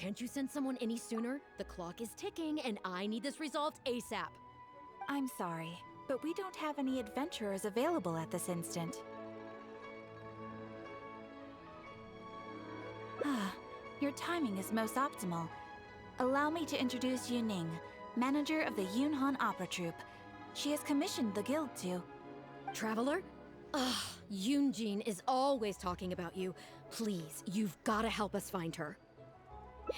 Can't you send someone any sooner? The clock is ticking, and I need this resolved ASAP. I'm sorry, but we don't have any adventurers available at this instant. Your timing is most optimal. Allow me to introduce Yuning, manager of the Yunhan Opera Troupe. She has commissioned the guild to... Traveler? Ugh, Yunjin is always talking about you. Please, you've gotta help us find her.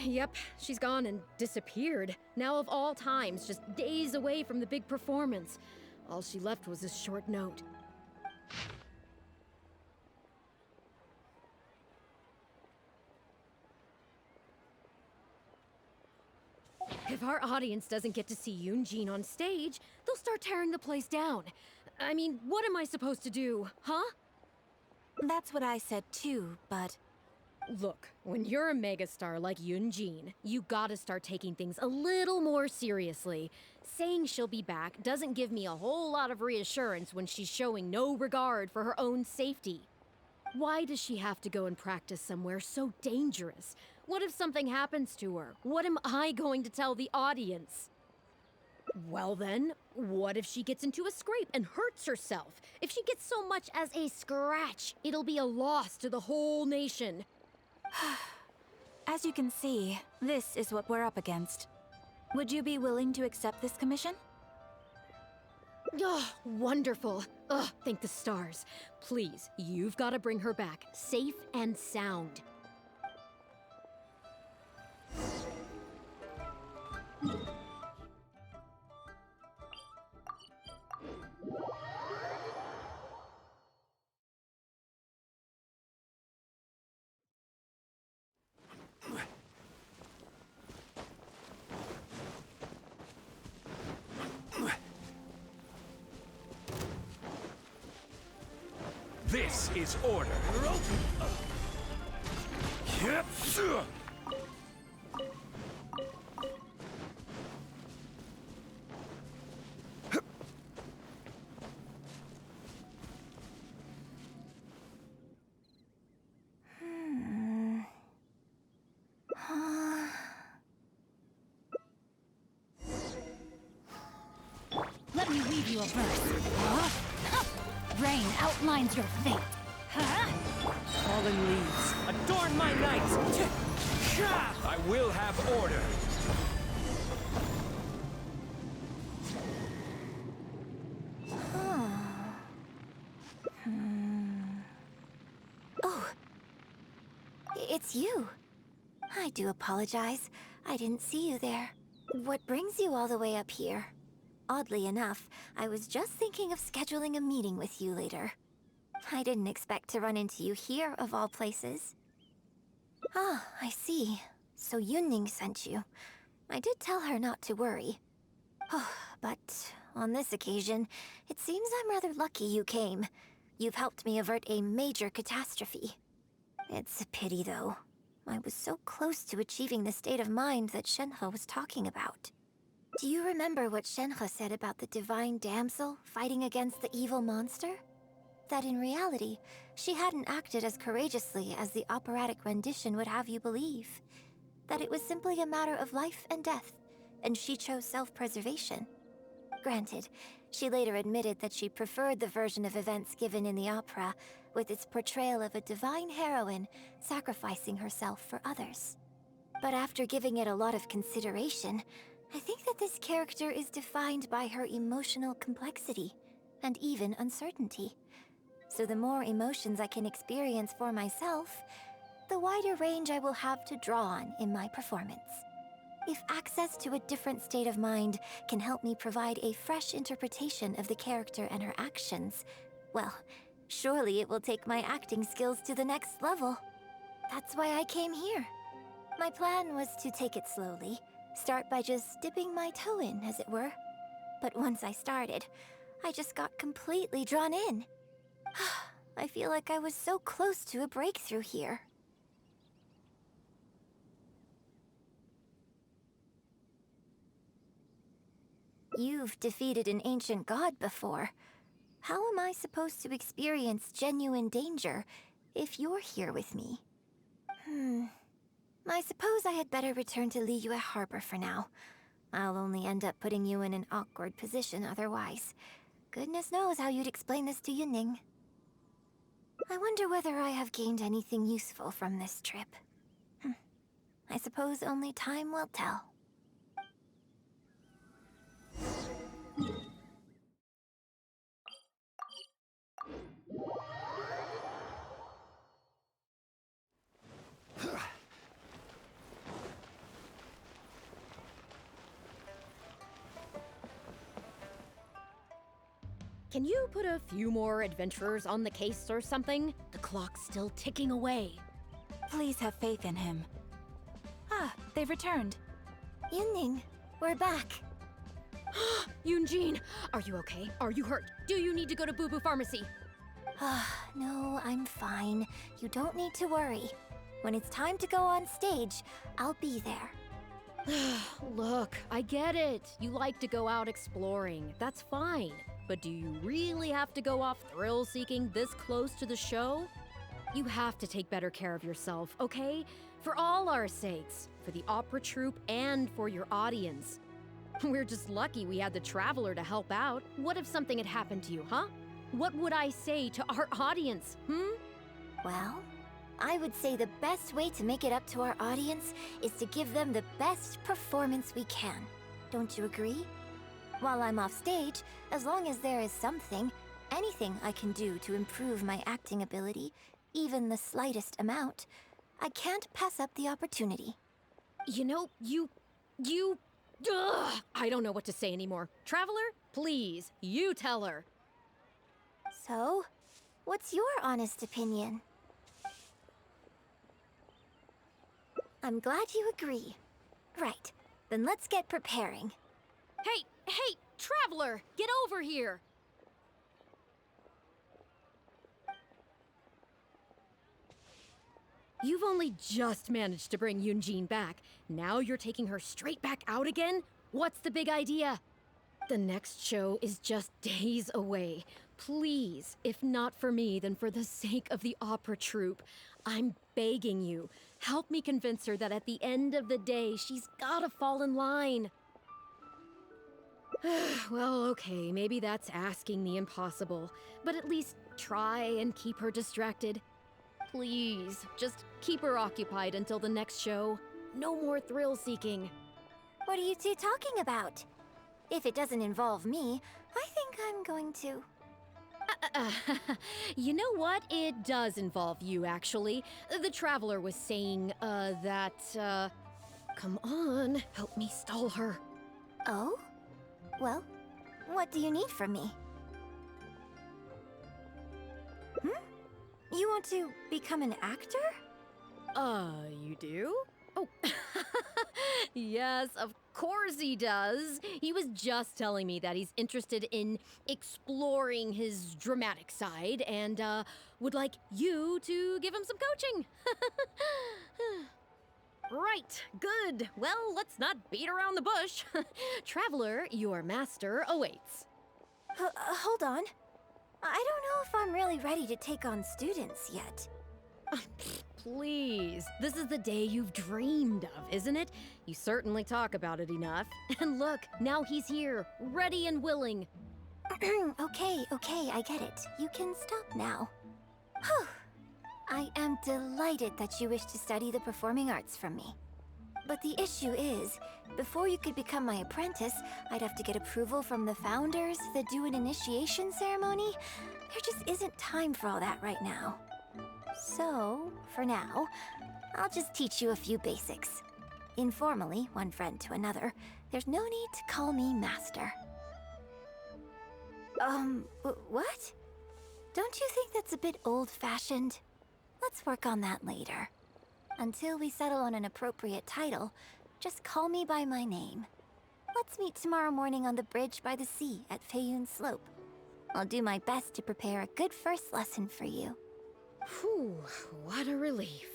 Yep, she's gone and disappeared. Now of all times, just days away from the big performance. All she left was a short note. If our audience doesn't get to see Yunjin on stage, they'll start tearing the place down. I mean, what am I supposed to do, huh? That's what I said too, but... Look, when you're a megastar like Yunjin, you gotta start taking things a little more seriously. Saying she'll be back doesn't give me a whole lot of reassurance when she's showing no regard for her own safety. Why does she have to go and practice somewhere so dangerous? What if something happens to her? What am I going to tell the audience? Well then, what if she gets into a scrape and hurts herself? If she gets so much as a scratch, it'll be a loss to the whole nation. As you can see, this is what we're up against. Would you be willing to accept this commission? Oh, wonderful. Ugh, thank the stars. Please, you've got to bring her back, safe and sound. This is order. Let me weave you a verse. Rain outlines your fate. Fallen leaves, adorn my night! I will have order! Oh, it's you. I do apologize. I didn't see you there. What brings you all the way up here? Oddly enough, I was just thinking of scheduling a meeting with you later. I didn't expect to run into you here, of all places. Ah, I see. So Yunning sent you. I did tell her not to worry. Oh, but on this occasion, it seems I'm rather lucky you came. You've helped me avert a major catastrophe. It's a pity, though. I was so close to achieving the state of mind that Shenhe was talking about. Do you remember what Shenhe said about the divine damsel fighting against the evil monster? That in reality, she hadn't acted as courageously as the operatic rendition would have you believe. That it was simply a matter of life and death, and she chose self-preservation. Granted, she later admitted that she preferred the version of events given in the opera, with its portrayal of a divine heroine sacrificing herself for others. But after giving it a lot of consideration, I think that this character is defined by her emotional complexity, and even uncertainty. So the more emotions I can experience for myself, the wider range I will have to draw on in my performance. If access to a different state of mind can help me provide a fresh interpretation of the character and her actions, well, surely it will take my acting skills to the next level. That's why I came here. My plan was to take it slowly, start by just dipping my toe in, as it were. But once I started, I just got completely drawn in. I feel like I was so close to a breakthrough here. You've defeated an ancient god before. How am I supposed to experience genuine danger if you're here with me? I suppose I had better return to Liyue Harbor for now. I'll only end up putting you in an awkward position otherwise. Goodness knows how you'd explain this to Yuning. I wonder whether I have gained anything useful from this trip. I suppose only time will tell. Can you put a few more adventurers on the case or something? The clock's still ticking away. Please have faith in him. Ah, they've returned. Yuning, we're back. Yunjin, are you okay? Are you hurt? Do you need to go to Boo Boo Pharmacy? No, I'm fine. You don't need to worry. When it's time to go on stage, I'll be there. Look, I get it. You like to go out exploring. That's fine. But do you really have to go off thrill-seeking this close to the show? You have to take better care of yourself, okay? For all our sakes. For the opera troupe and for your audience. We're just lucky we had the Traveler to help out. What if something had happened to you, huh? What would I say to our audience, Well, I would say the best way to make it up to our audience is to give them the best performance we can. Don't you agree? While I'm off stage, as long as there is something, anything I can do to improve my acting ability, even the slightest amount, I can't pass up the opportunity. You know, Ugh, I don't know what to say anymore. Traveler, please, you tell her. So, what's your honest opinion? I'm glad you agree. Right, then let's get preparing. Hey, Traveler, get over here. You've only just managed to bring Yunjin back. Now you're taking her straight back out again? What's the big idea? The next show is just days away. Please, if not for me, then for the sake of the opera troupe, I'm begging you, help me convince her that at the end of the day, she's gotta fall in line. Well, okay, maybe that's asking the impossible, but at least try and keep her distracted. Please, just keep her occupied until the next show. No more thrill-seeking. What are you two talking about? If it doesn't involve me, I think I'm going to... You know what? It does involve you, actually. The Traveler was saying, Come on, help me stall her. Oh? Well, what do you need from me? You want to become an actor? You do? Oh, yes, of course he does. He was just telling me that he's interested in exploring his dramatic side and, would like you to give him some coaching. Right, good. Well, let's not beat around the bush. Traveler, your master awaits. Hold on. I don't know if I'm really ready to take on students yet. Please, this is the day you've dreamed of, isn't it? You certainly talk about it enough. And look, now he's here, ready and willing. Okay, I get it. You can stop now. Whew. I am delighted that you wish to study the performing arts from me. But the issue is, before you could become my apprentice, I'd have to get approval from the founders that do an initiation ceremony. There just isn't time for all that right now. So, for now, I'll just teach you a few basics. Informally, one friend to another, there's no need to call me master. What? Don't you think that's a bit old-fashioned? Let's work on that later. Until we settle on an appropriate title, just call me by my name. Let's meet tomorrow morning on the bridge by the sea at Feiyun Slope. I'll do my best to prepare a good first lesson for you. Whew, what a relief.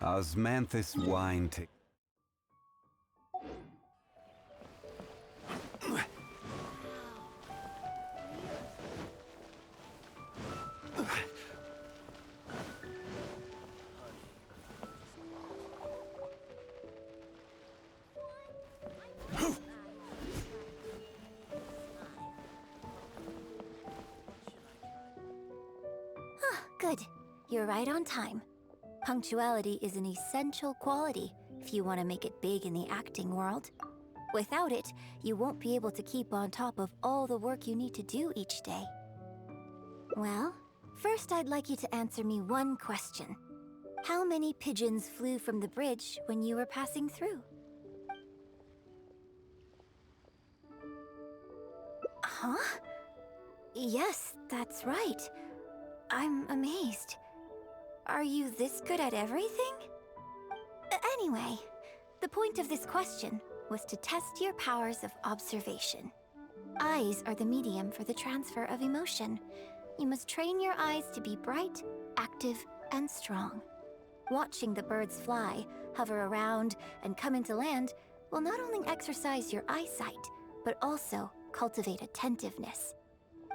Osmanthus wine to... Good. You're right on time. Punctuality is an essential quality if you want to make it big in the acting world. Without it, you won't be able to keep on top of all the work you need to do each day. Well, first I'd like you to answer me one question. How many pigeons flew from the bridge when you were passing through? Huh? Yes, that's right. I'm amazed. Are you this good at everything? Anyway, the point of this question was to test your powers of observation. Eyes are the medium for the transfer of emotion. You must train your eyes to be bright, active, and strong. Watching the birds fly, hover around, and come into land will not only exercise your eyesight, but also cultivate attentiveness.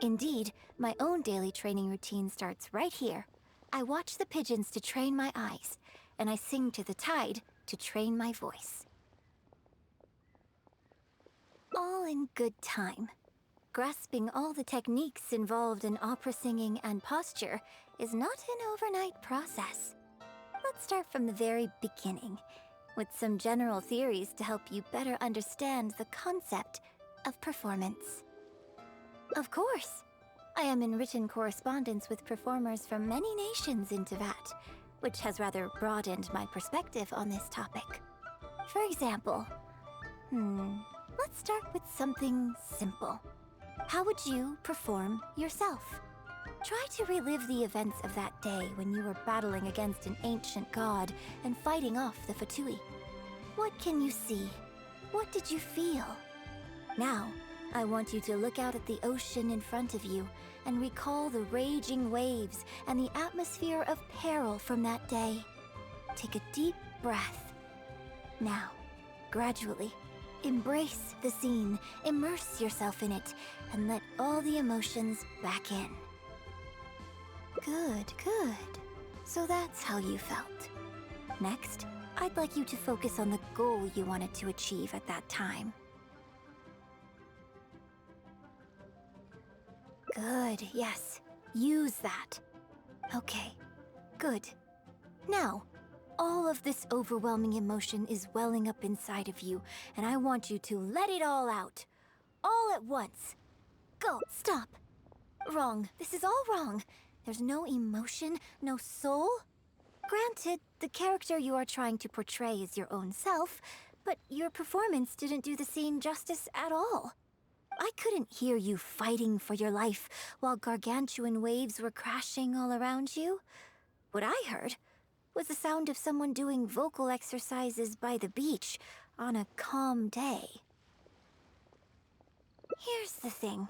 Indeed, my own daily training routine starts right here. I watch the pigeons to train my eyes, and I sing to the tide to train my voice. All in good time. Grasping all the techniques involved in opera singing and posture is not an overnight process. Let's start from the very beginning, with some general theories to help you better understand the concept of performance. Of course, I am in written correspondence with performers from many nations in Teyvat, which has rather broadened my perspective on this topic. For example, let's start with something simple. How would you perform yourself? Try to relive the events of that day when you were battling against an ancient god and fighting off the Fatui. What can you see? What did you feel? Now, I want you to look out at the ocean in front of you and recall the raging waves and the atmosphere of peril from that day. Take a deep breath. Now, gradually, embrace the scene, immerse yourself in it, and let all the emotions back in. Good, good. So that's how you felt. Next, I'd like you to focus on the goal you wanted to achieve at that time. Good, yes. Use that. Okay, good. Now, all of this overwhelming emotion is welling up inside of you, and I want you to let it all out. All at once. Go, stop. Wrong. This is all wrong. There's no emotion, no soul. Granted, the character you are trying to portray is your own self, but your performance didn't do the scene justice at all. I couldn't hear you fighting for your life while gargantuan waves were crashing all around you. What I heard was the sound of someone doing vocal exercises by the beach on a calm day. Here's the thing.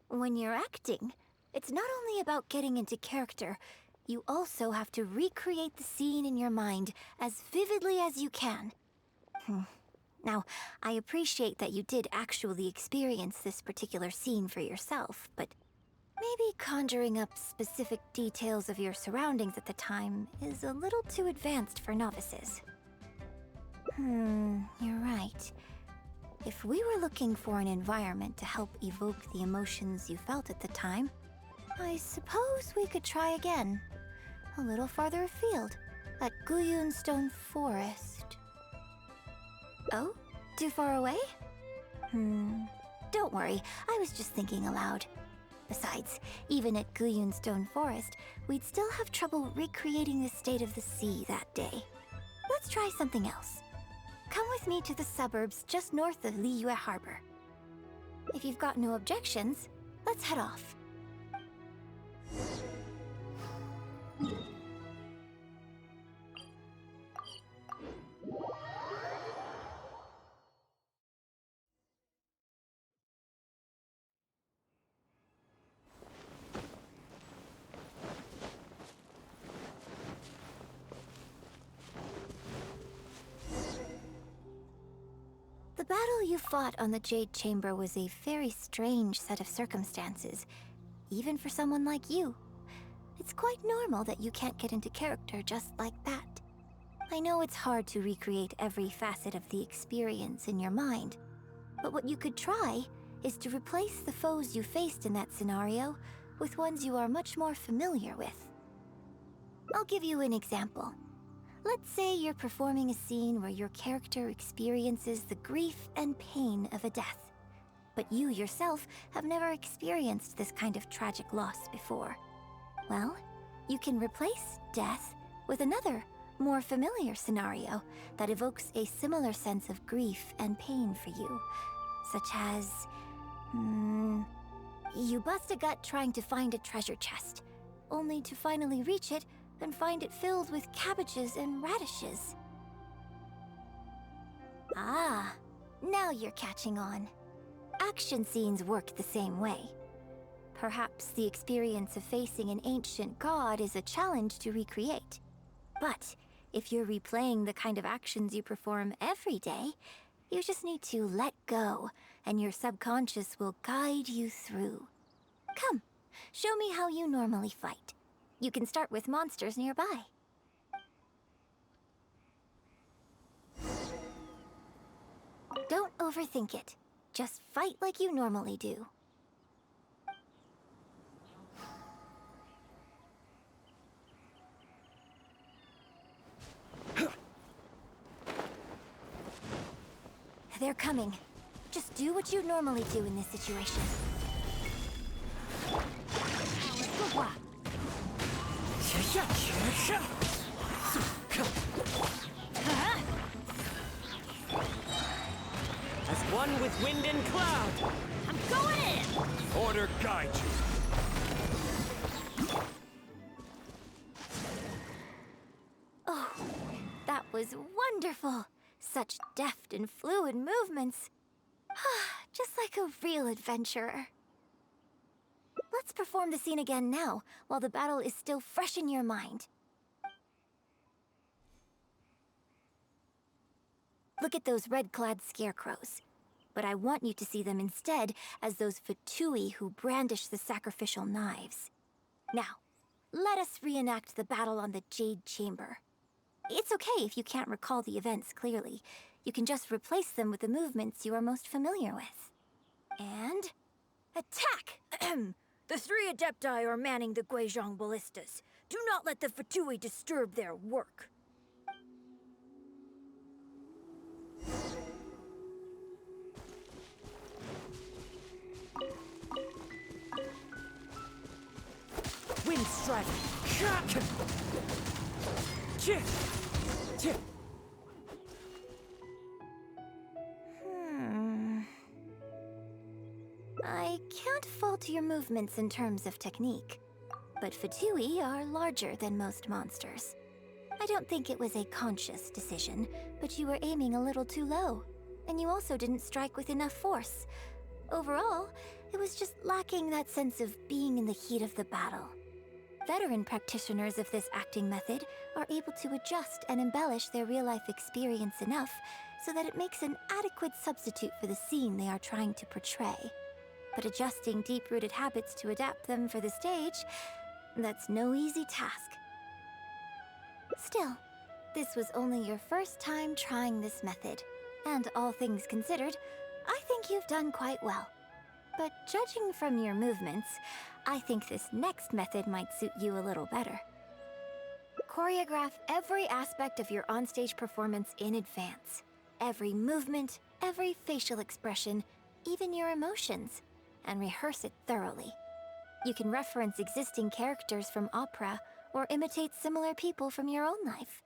When you're acting, it's not only about getting into character, you also have to recreate the scene in your mind as vividly as you can. Now, I appreciate that you did actually experience this particular scene for yourself, but maybe conjuring up specific details of your surroundings at the time is a little too advanced for novices. You're right. If we were looking for an environment to help evoke the emotions you felt at the time, I suppose we could try again. A little farther afield, at Guyun Stone Forest. Oh? Too far away? Don't worry, I was just thinking aloud. Besides, even at Guyun Stone Forest, we'd still have trouble recreating the state of the sea that day. Let's try something else. Come with me to the suburbs just north of Liyue Harbor. If you've got no objections, let's head off. The battle you fought on the Jade Chamber was a very strange set of circumstances, even for someone like you. It's quite normal that you can't get into character just like that. I know it's hard to recreate every facet of the experience in your mind, but what you could try is to replace the foes you faced in that scenario with ones you are much more familiar with. I'll give you an example. Let's say you're performing a scene where your character experiences the grief and pain of a death, but you yourself have never experienced this kind of tragic loss before. Well, you can replace death with another, more familiar scenario that evokes a similar sense of grief and pain for you, such as... you bust a gut trying to find a treasure chest, only to finally reach it and find it filled with cabbages and radishes. Ah, now you're catching on. Action scenes work the same way. Perhaps the experience of facing an ancient god is a challenge to recreate. But if you're replaying the kind of actions you perform every day, you just need to let go, and your subconscious will guide you through. Come, show me how you normally fight. You can start with monsters nearby. Don't overthink it. Just fight like you normally do. They're coming. Just do what you normally do in this situation. As one with wind and cloud, I'm going in! order guide you. Oh, that was wonderful. Such deft and fluid movements. Just like a real adventurer. Let's perform the scene again now, while the battle is still fresh in your mind. Look at those red-clad scarecrows. But I want you to see them instead as those Fatui who brandish the sacrificial knives. Now, let us reenact the battle on the Jade Chamber. It's okay if you can't recall the events clearly. You can just replace them with the movements you are most familiar with. And... attack! The three Adepti are manning the Guizhong ballistas. Do not let the Fatui disturb their work. Wind strike. I can't fault your movements in terms of technique, but Fatui are larger than most monsters. I don't think it was a conscious decision, but you were aiming a little too low, and you also didn't strike with enough force. Overall, it was just lacking that sense of being in the heat of the battle. Veteran practitioners of this acting method are able to adjust and embellish their real-life experience enough so that it makes an adequate substitute for the scene they are trying to portray. But adjusting deep-rooted habits to adapt them for the stage, that's no easy task. Still, this was only your first time trying this method, and all things considered, I think you've done quite well. But judging from your movements, I think this next method might suit you a little better. Choreograph every aspect of your onstage performance in advance. Every movement, every facial expression, even your emotions, and rehearse it thoroughly. You can reference existing characters from opera or imitate similar people from your own life.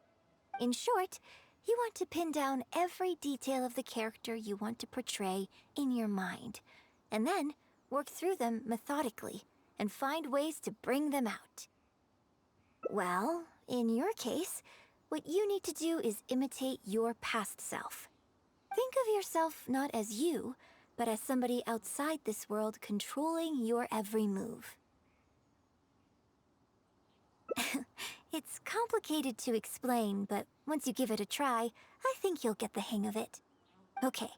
In short, you want to pin down every detail of the character you want to portray in your mind, and then work through them methodically and find ways to bring them out. Well, in your case, what you need to do is imitate your past self. Think of yourself not as you, but as somebody outside this world controlling your every move. It's complicated to explain, but once you give it a try, I think you'll get the hang of it. Okay,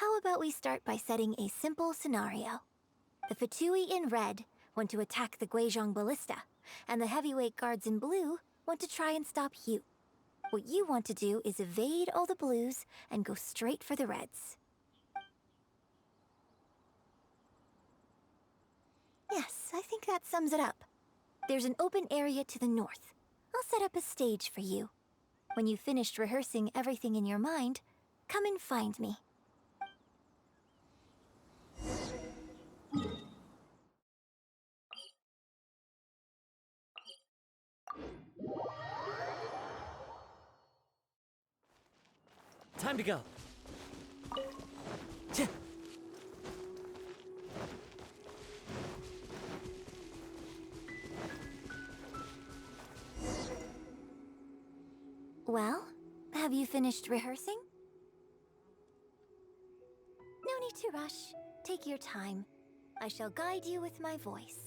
How about we start by setting a simple scenario? The Fatui in red want to attack the Guizhong ballista, and the heavyweight guards in blue want to try and stop you. What you want to do is evade all the blues and go straight for the reds. Yes, I think that sums it up. There's an open area to the north. I'll set up a stage for you. When you've finished rehearsing everything in your mind, come and find me. Time to go. Tch. Well, have you finished rehearsing? No need to rush. Take your time. I shall guide you with my voice.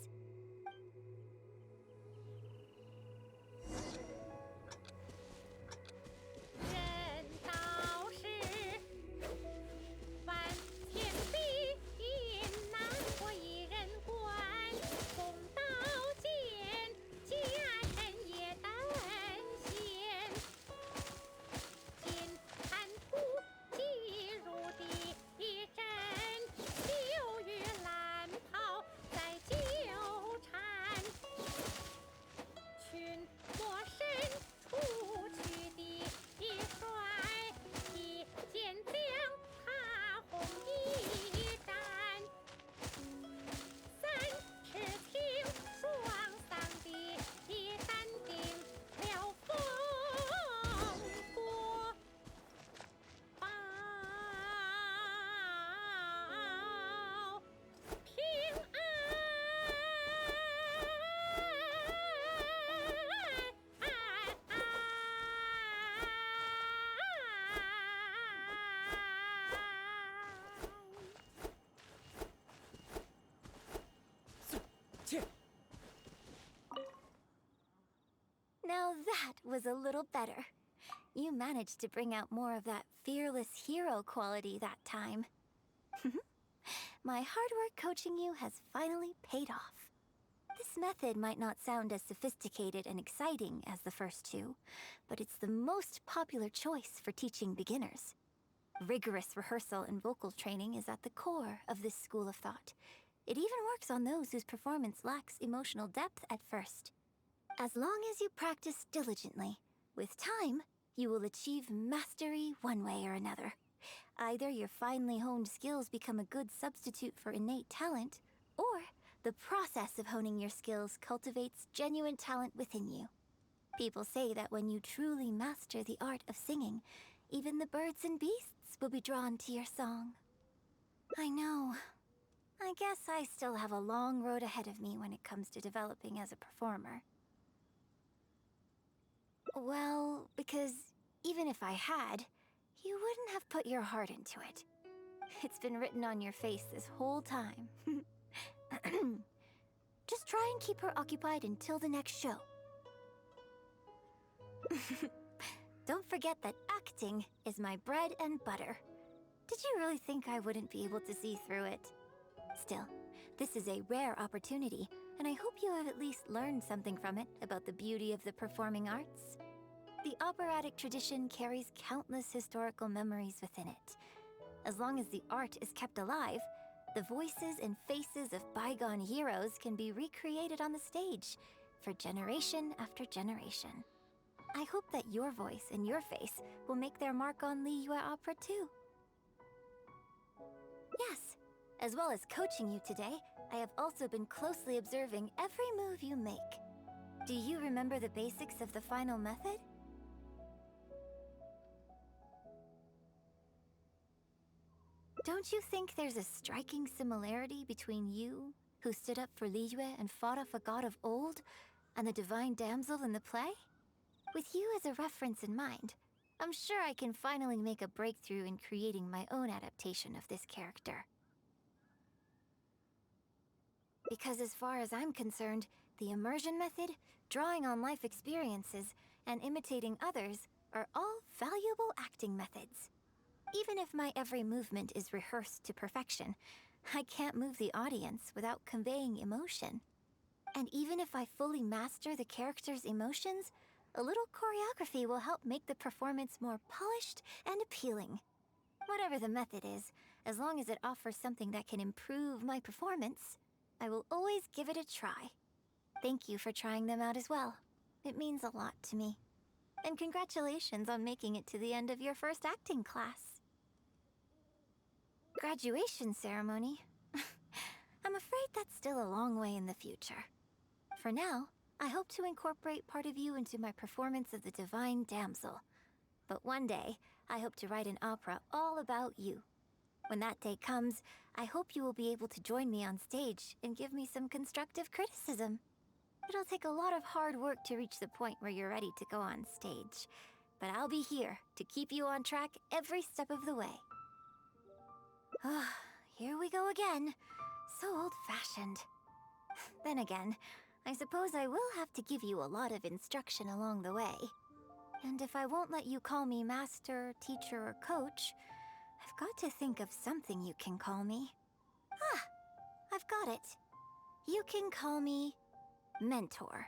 Now that was a little better. You managed to bring out more of that fearless hero quality that time. My hard work coaching you has finally paid off. This method might not sound as sophisticated and exciting as the first two, but it's the most popular choice for teaching beginners. Rigorous rehearsal and vocal training is at the core of this school of thought. It even works on those whose performance lacks emotional depth at first. As long as you practice diligently, with time, you will achieve mastery one way or another. Either your finely honed skills become a good substitute for innate talent, or the process of honing your skills cultivates genuine talent within you. People say that when you truly master the art of singing, even the birds and beasts will be drawn to your song. I know. I guess I still have a long road ahead of me when it comes to developing as a performer. Well, because even if I had, you wouldn't have put your heart into it. It's been written on your face this whole time. Just try and keep her occupied until the next show. Don't forget that acting is my bread and butter. Did you really think I wouldn't be able to see through it? Still, this is a rare opportunity, and I hope you have at least learned something from it about the beauty of the performing arts. The operatic tradition carries countless historical memories within it. As long as the art is kept alive, the voices and faces of bygone heroes can be recreated on the stage for generation after generation. I hope that your voice and your face will make their mark on Liyue opera too. Yes, as well as coaching you today, I have also been closely observing every move you make. Do you remember the basics of the final method? Don't you think there's a striking similarity between you, who stood up for Liyue and fought off a god of old, and the divine damsel in the play? With you as a reference in mind, I'm sure I can finally make a breakthrough in creating my own adaptation of this character. Because as far as I'm concerned, the immersion method, drawing on life experiences, and imitating others are all valuable acting methods. Even if my every movement is rehearsed to perfection, I can't move the audience without conveying emotion. And even if I fully master the character's emotions, a little choreography will help make the performance more polished and appealing. Whatever the method is, as long as it offers something that can improve my performance, I will always give it a try. Thank you for trying them out as well. It means a lot to me. And congratulations on making it to the end of your first acting class. Graduation ceremony? I'm afraid that's still a long way in the future. For now, I hope to incorporate part of you into my performance of the Divine Damsel. But one day, I hope to write an opera all about you. When that day comes, I hope you will be able to join me on stage and give me some constructive criticism. It'll take a lot of hard work to reach the point where you're ready to go on stage. But I'll be here to keep you on track every step of the way. Here we go again. So old-fashioned. Then again, I suppose I will have to give you a lot of instruction along the way. And if I won't let you call me master, teacher, or coach, I've got to think of something you can call me. I've got it. You can call me mentor.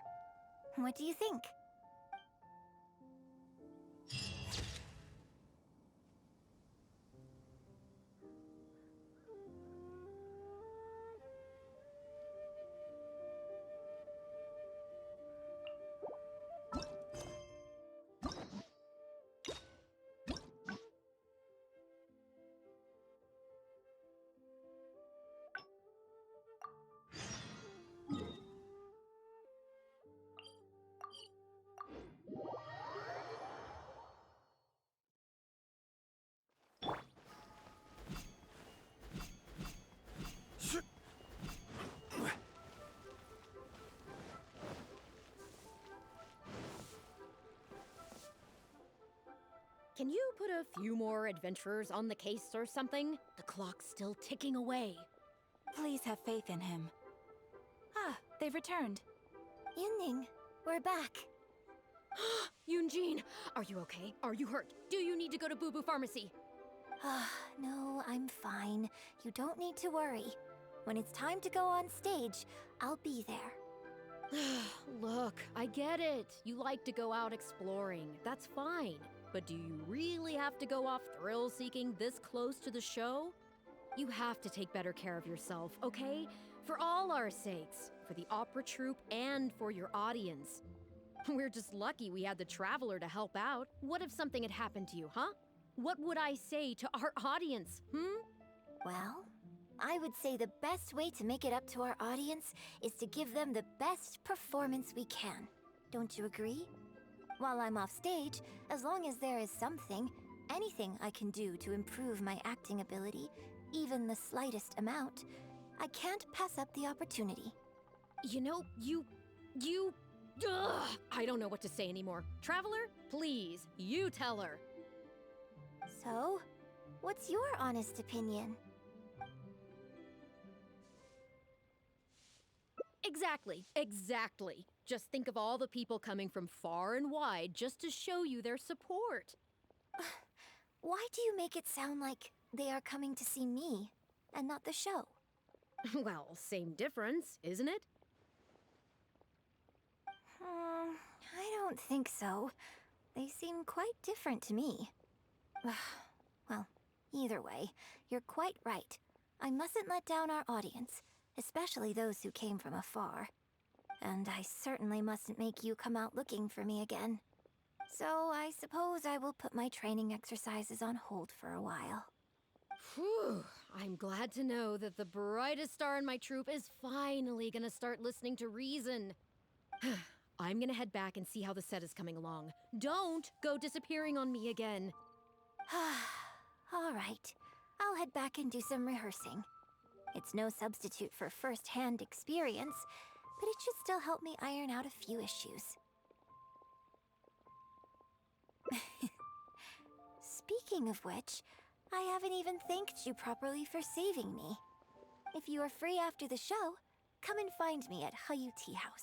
What do you think? Can you put a few more adventurers on the case or something? The clock's still ticking away. Please have faith in him. They've returned. Yunning, we're back. Yunjin, are you okay? Are you hurt? Do you need to go to Boo Boo Pharmacy? No, I'm fine. You don't need to worry. When it's time to go on stage, I'll be there. Look, I get it. You like to go out exploring. That's fine. But do you really have to go off thrill-seeking this close to the show? You have to take better care of yourself, okay? For all our sakes. For the opera troupe and for your audience. We're just lucky we had the Traveler to help out. What if something had happened to you, huh? What would I say to our audience, Well, I would say the best way to make it up to our audience is to give them the best performance we can. Don't you agree? While I'm off stage, as long as there is something, anything I can do to improve my acting ability, even the slightest amount, I can't pass up the opportunity. You know, I don't know what to say anymore. Traveler, please, you tell her. So, what's your honest opinion? Exactly. Just think of all the people coming from far and wide just to show you their support. Why do you make it sound like they are coming to see me and not the show? Well, same difference, isn't it? I don't think so. They seem quite different to me. Well, either way, you're quite right. I mustn't let down our audience, especially those who came from afar. And I certainly mustn't make you come out looking for me again. So I suppose I will put my training exercises on hold for a while. Whew, I'm glad to know that the brightest star in my troupe is finally gonna start listening to reason. I'm gonna head back and see how the set is coming along. Don't go disappearing on me again. All right, I'll head back and do some rehearsing. It's no substitute for first-hand experience, but it should still help me iron out a few issues. Speaking of which, I haven't even thanked you properly for saving me. If you are free after the show, come and find me at Hayu Tea House.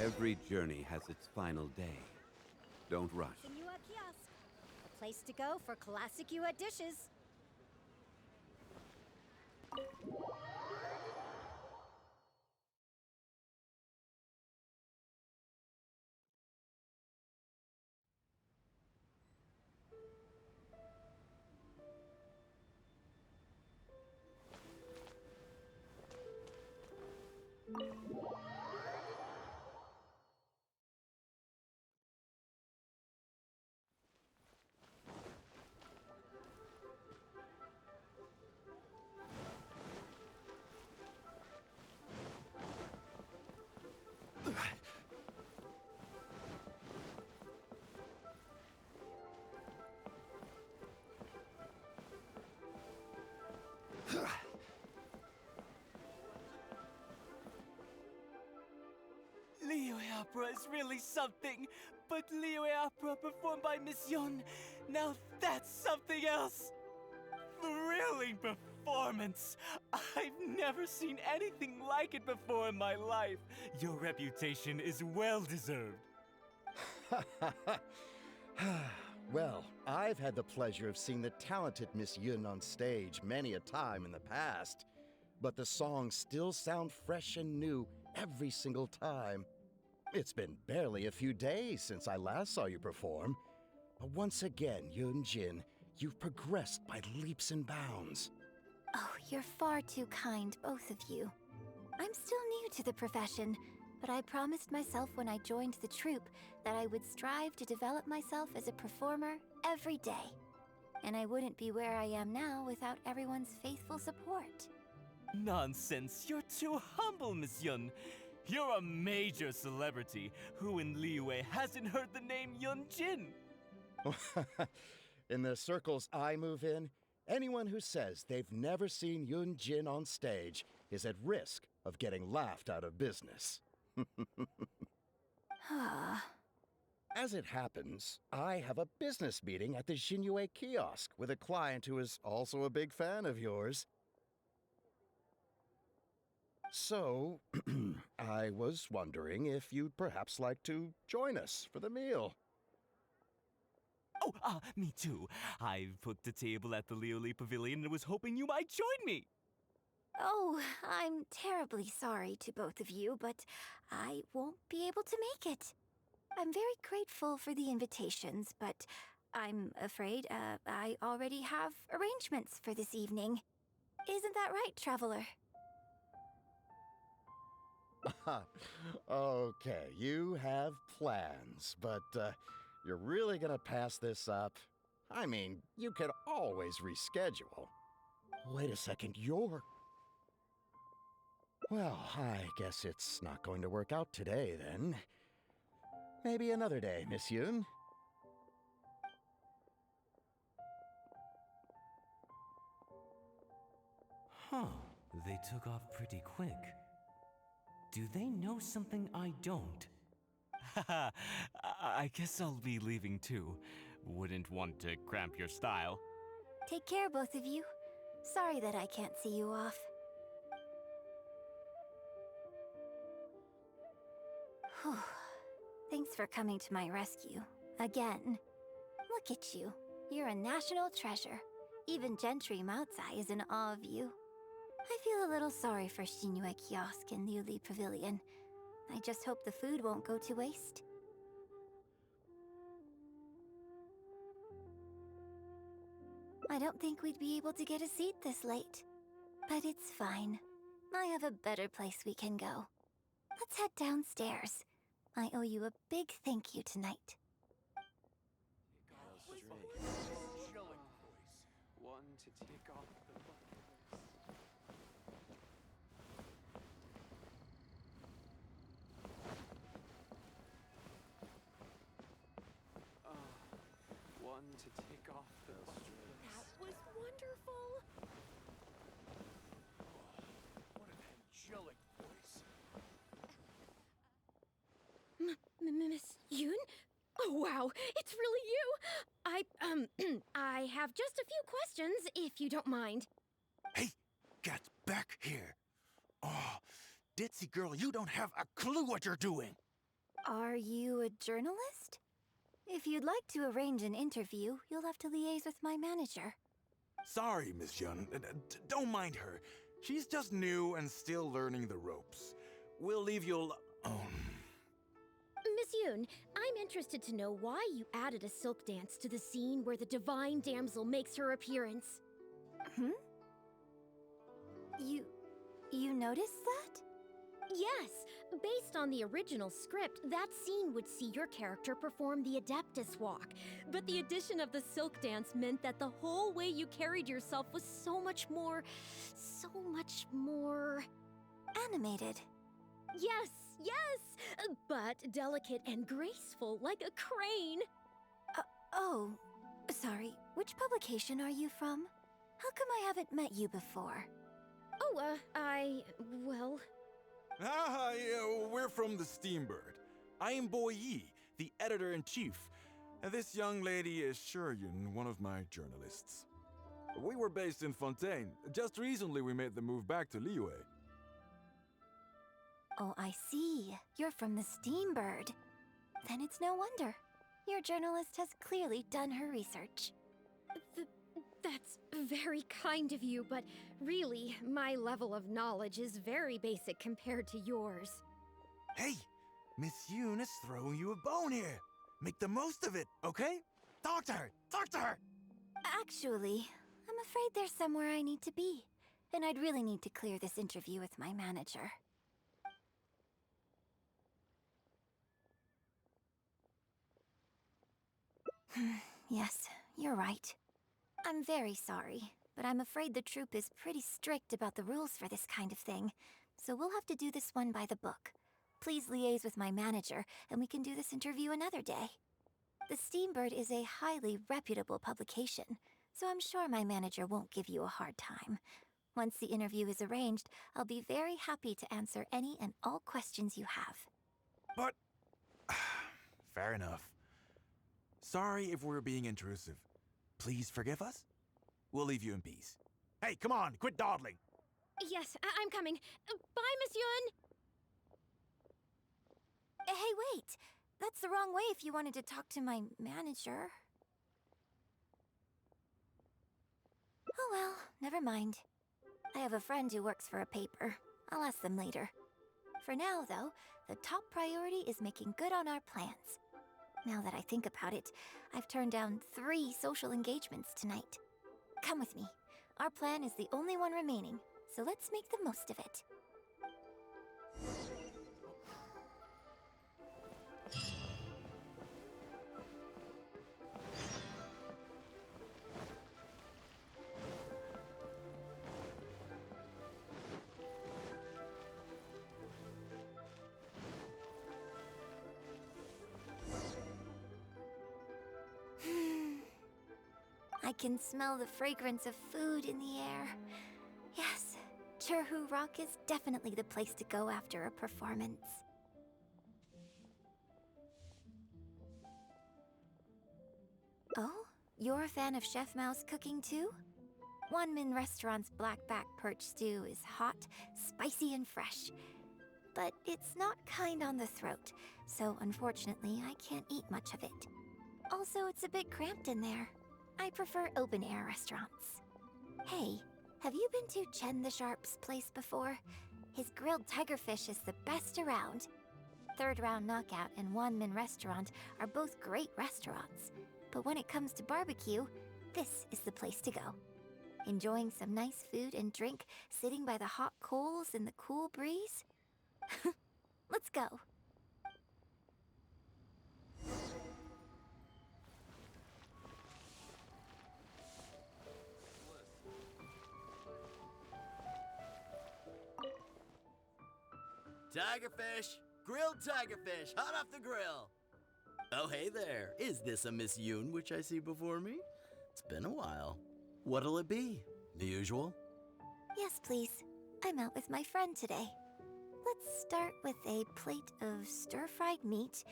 Every journey has its final day. Don't rush. Yua Kiosk, a place to go for classic Yua dishes. Liyue opera is really something, but Liyue opera performed by Miss Yun, now that's something else! Thrilling performance! I've never seen anything like it before in my life. Your reputation is well deserved. Well, I've had the pleasure of seeing the talented Miss Yun on stage many a time in the past, but the songs still sound fresh and new every single time. It's been barely a few days since I last saw you perform. Once again, Yun Jin, you've progressed by leaps and bounds. Oh, you're far too kind, both of you. I'm still new to the profession, but I promised myself when I joined the troupe that I would strive to develop myself as a performer every day. And I wouldn't be where I am now without everyone's faithful support. Nonsense, you're too humble, Miss Yun. You're a major celebrity. Who in Liyue hasn't heard the name Yun Jin? In the circles I move in, anyone who says they've never seen Yun Jin on stage is at risk of getting laughed out of business. As it happens, I have a business meeting at the Jinhue kiosk with a client who is also a big fan of yours. So, I was wondering if you'd perhaps like to join us for the meal. Oh, me too. I've booked a table at the Lioli Pavilion and was hoping you might join me. Oh, I'm terribly sorry to both of you, but I won't be able to make it. I'm very grateful for the invitations, but I'm afraid I already have arrangements for this evening. Isn't that right, Traveler? Okay, you have plans, but you're really gonna pass this up? I mean, you could always reschedule. Wait a second, you're... Well, I guess it's not going to work out today, then. Maybe another day, Miss Yun. Huh, they took off pretty quick. Do they know something I don't? Haha, I guess I'll be leaving too. Wouldn't want to cramp your style. Take care, both of you. Sorry that I can't see you off. Whew. Thanks for coming to my rescue. Again. Look at you. You're a national treasure. Even Gentry Moutsai is in awe of you. I feel a little sorry for Shinue Kiosk and Liuli Pavilion. I just hope the food won't go to waste. I don't think we'd be able to get a seat this late. But it's fine. I have a better place we can go. Let's head downstairs. I owe you a big thank you tonight. One to take off the one to take off the That was wonderful. What an angelic voice. Miss Yoon? Oh, wow, it's really you. I have just a few questions, if you don't mind. Hey, get back here. Oh, ditzy girl, you don't have a clue what you're doing. Are you a journalist? If you'd like to arrange an interview, you'll have to liaise with my manager. Sorry, Miss Yun. Don't mind her. She's just new and still learning the ropes. We'll leave you Miss Yoon, I'm interested to know why you added a silk dance to the scene where the divine damsel makes her appearance. You noticed that? Yes, based on the original script, that scene would see your character perform the Adeptus Walk. But the addition of the silk dance meant that the whole way you carried yourself was so much more... Animated. Yes, but delicate and graceful like a crane. Oh, sorry. Which publication are you from? How come I haven't met you before? Oh, well... we're from the Steambird. I am Boy Yi, the editor-in-chief. And this young lady is Shuryun, one of my journalists. We were based in Fontaine. Just recently we made the move back to Liyue. Oh, I see. You're from the Steambird. Then it's no wonder. Your journalist has clearly done her research. That's very kind of you, but really, my level of knowledge is very basic compared to yours. Hey, Miss Yoon is throwing you a bone here. Make the most of it, okay? Talk to her! Talk to her! Actually, I'm afraid there's somewhere I need to be. And I'd really need to clear this interview with my manager. Yes, you're right. I'm very sorry, but I'm afraid the troupe is pretty strict about the rules for this kind of thing, so we'll have to do this one by the book. Please liaise with my manager, and we can do this interview another day. The Steambird is a highly reputable publication, so I'm sure my manager won't give you a hard time. Once the interview is arranged, I'll be very happy to answer any and all questions you have. But... fair enough. Sorry if we're being intrusive. Please forgive us? We'll leave you in peace. Hey, come on, quit dawdling! Yes, I'm coming. Bye, Miss Yun! Hey, wait! That's the wrong way if you wanted to talk to my manager. Oh well, never mind. I have a friend who works for a paper. I'll ask them later. For now, though, the top priority is making good on our plans. Now that I think about it, I've turned down 3 social engagements tonight. Come with me. Our plan is the only one remaining, so let's make the most of it. I can smell the fragrance of food in the air. Yes, Cherhu Rock is definitely the place to go after a performance. you're a fan of Chef Mao's cooking too? Wanmin Restaurant's blackback perch stew is hot, spicy, and fresh. But it's not kind on the throat, so unfortunately I can't eat much of it. Also, it's a bit cramped in there. I prefer open-air restaurants. Hey, have you been to Chen the Sharp's place before? His grilled tigerfish is the best around. Third Round Knockout and Wanmin Restaurant are both great restaurants. But when it comes to barbecue, this is the place to go. Enjoying some nice food and drink, sitting by the hot coals in the cool breeze? Let's go. Tigerfish! Grilled tigerfish, hot off the grill! Oh, hey there. Is this a Miss Yoon which I see before me? It's been a while. What'll it be? The usual? Yes, please. I'm out with my friend today. Let's start with a plate of stir-fried meat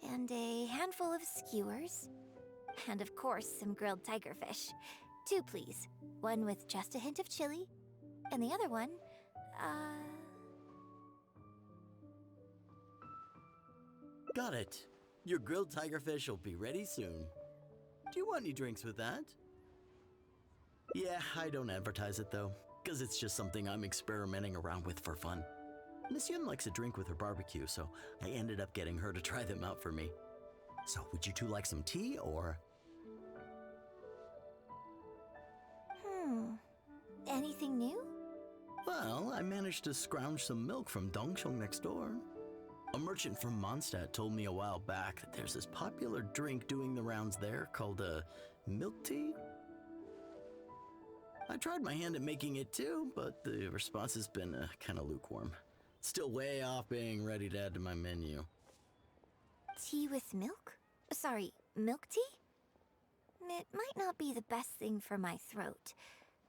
and a handful of skewers. And of course, some grilled tigerfish. 2, please. One with just a hint of chili, and the other one, Got it. Your grilled tigerfish will be ready soon. Do you want any drinks with that? Yeah, I don't advertise it though, because it's just something I'm experimenting around with for fun. Miss Yun likes a drink with her barbecue, so I ended up getting her to try them out for me. So would you two like some tea, or? Anything new? Well, I managed to scrounge some milk from Dongsheng next door. A merchant from Mondstadt told me a while back that there's this popular drink doing the rounds there called milk tea. I tried my hand at making it too, but the response has been kind of lukewarm. Still way off being ready to add to my menu. Tea with milk? Sorry, milk tea? It might not be the best thing for my throat,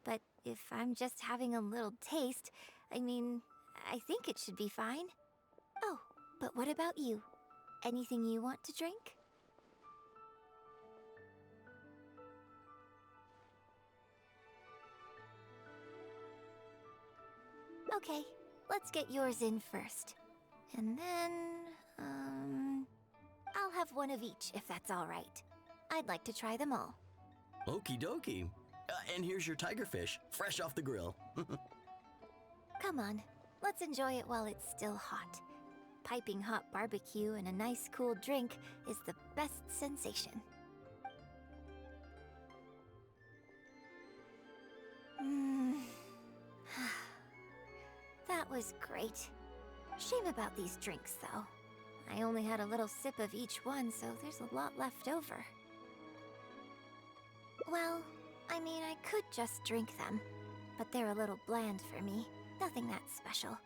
but if I'm just having a little taste, I mean, I think it should be fine. Oh, but what about you? Anything you want to drink? Okay, let's get yours in first. And then, I'll have one of each if that's all right. I'd like to try them all. Okie dokie. And here's your tigerfish, fresh off the grill. Come on, let's enjoy it while it's still hot. Piping hot barbecue and a nice cool drink is the best sensation. That was great. Shame about these drinks, though. I only had a little sip of each one, so there's a lot left over. Well, I mean, I could just drink them, but they're a little bland for me. Nothing that special.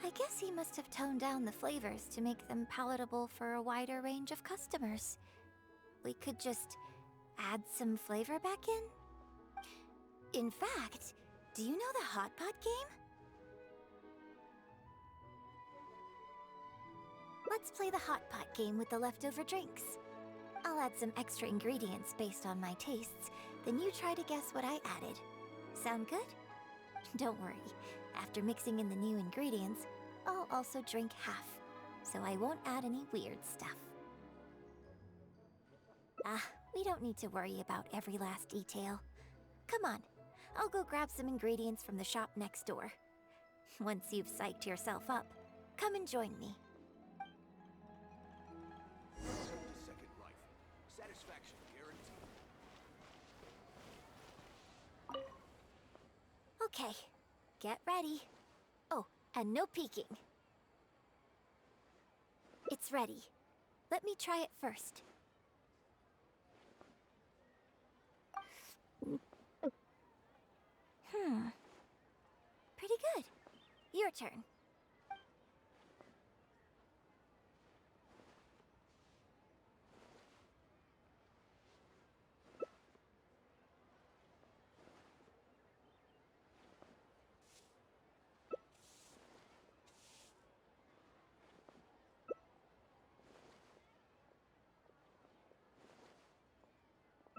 I guess he must have toned down the flavors to make them palatable for a wider range of customers. We could just add some flavor back in? In fact, do you know the Hot Pot game? Let's play the Hot Pot game with the leftover drinks. I'll add some extra ingredients based on my tastes, then you try to guess what I added. Sound good? Don't worry, after mixing in the new ingredients, I'll also drink half, so I won't add any weird stuff. We don't need to worry about every last detail. Come on, I'll go grab some ingredients from the shop next door. Once you've psyched yourself up, come and join me. Second life. Satisfaction guaranteed. Okay, get ready. Oh, and no peeking. It's ready. Let me try it first. Pretty good. Your turn.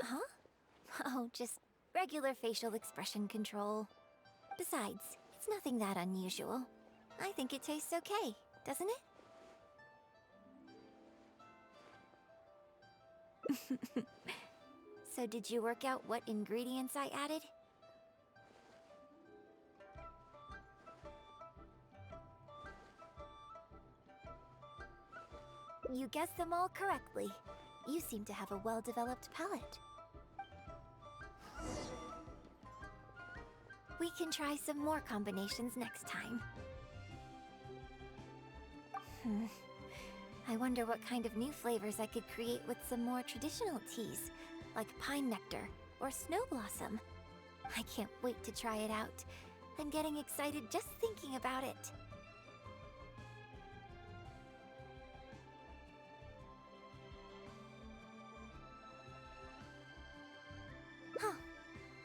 Huh? Oh, just regular facial expression control. Besides, it's nothing that unusual. I think it tastes okay, doesn't it? So did you work out what ingredients I added? You guessed them all correctly. You seem to have a well-developed palate. We can try some more combinations next time. I wonder what kind of new flavors I could create with some more traditional teas, like pine nectar or snow blossom. I can't wait to try it out. I'm getting excited just thinking about it. Huh.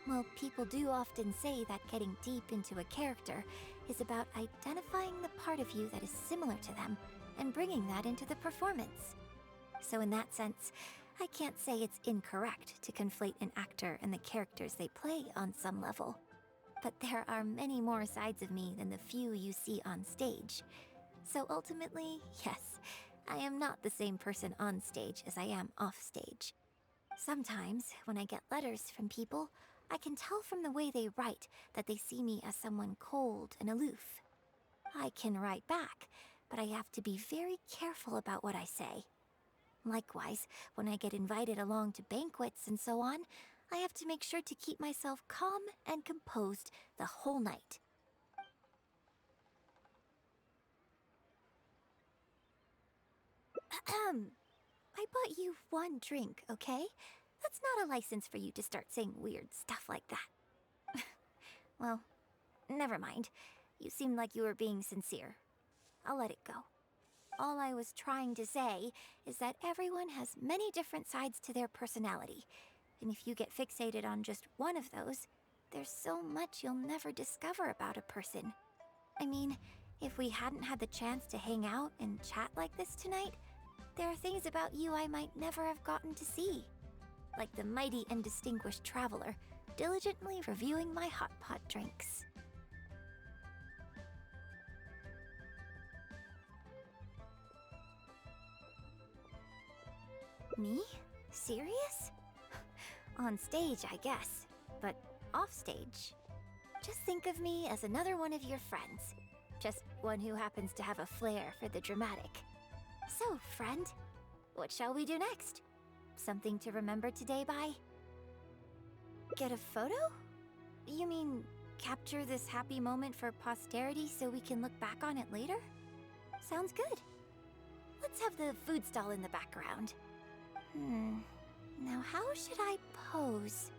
Well, people do often say that getting deep into a character is about identifying the part of you that is similar to them and bringing that into the performance. So in that sense, I can't say it's incorrect to conflate an actor and the characters they play on some level. But there are many more sides of me than the few you see on stage. So ultimately, yes, I am not the same person on stage as I am off stage. Sometimes, when I get letters from people, I can tell from the way they write that they see me as someone cold and aloof. I can write back, but I have to be very careful about what I say. Likewise, when I get invited along to banquets and so on, I have to make sure to keep myself calm and composed the whole night. I bought you one drink, okay? That's not a license for you to start saying weird stuff like that. Well, never mind. You seemed like you were being sincere. I'll let it go. All I was trying to say is that everyone has many different sides to their personality. And if you get fixated on just one of those, there's so much you'll never discover about a person. I mean, if we hadn't had the chance to hang out and chat like this tonight, there are things about you I might never have gotten to see. Like the mighty and distinguished traveler, diligently reviewing my hot pot drinks. Me? Serious? On stage, I guess. But off stage? Just think of me as another one of your friends. Just one who happens to have a flair for the dramatic. So, friend, what shall we do next? Something to remember today by? Get a photo? You mean capture this happy moment for posterity so we can look back on it later? Sounds good. Let's have the food stall in the background. Now how should I pose?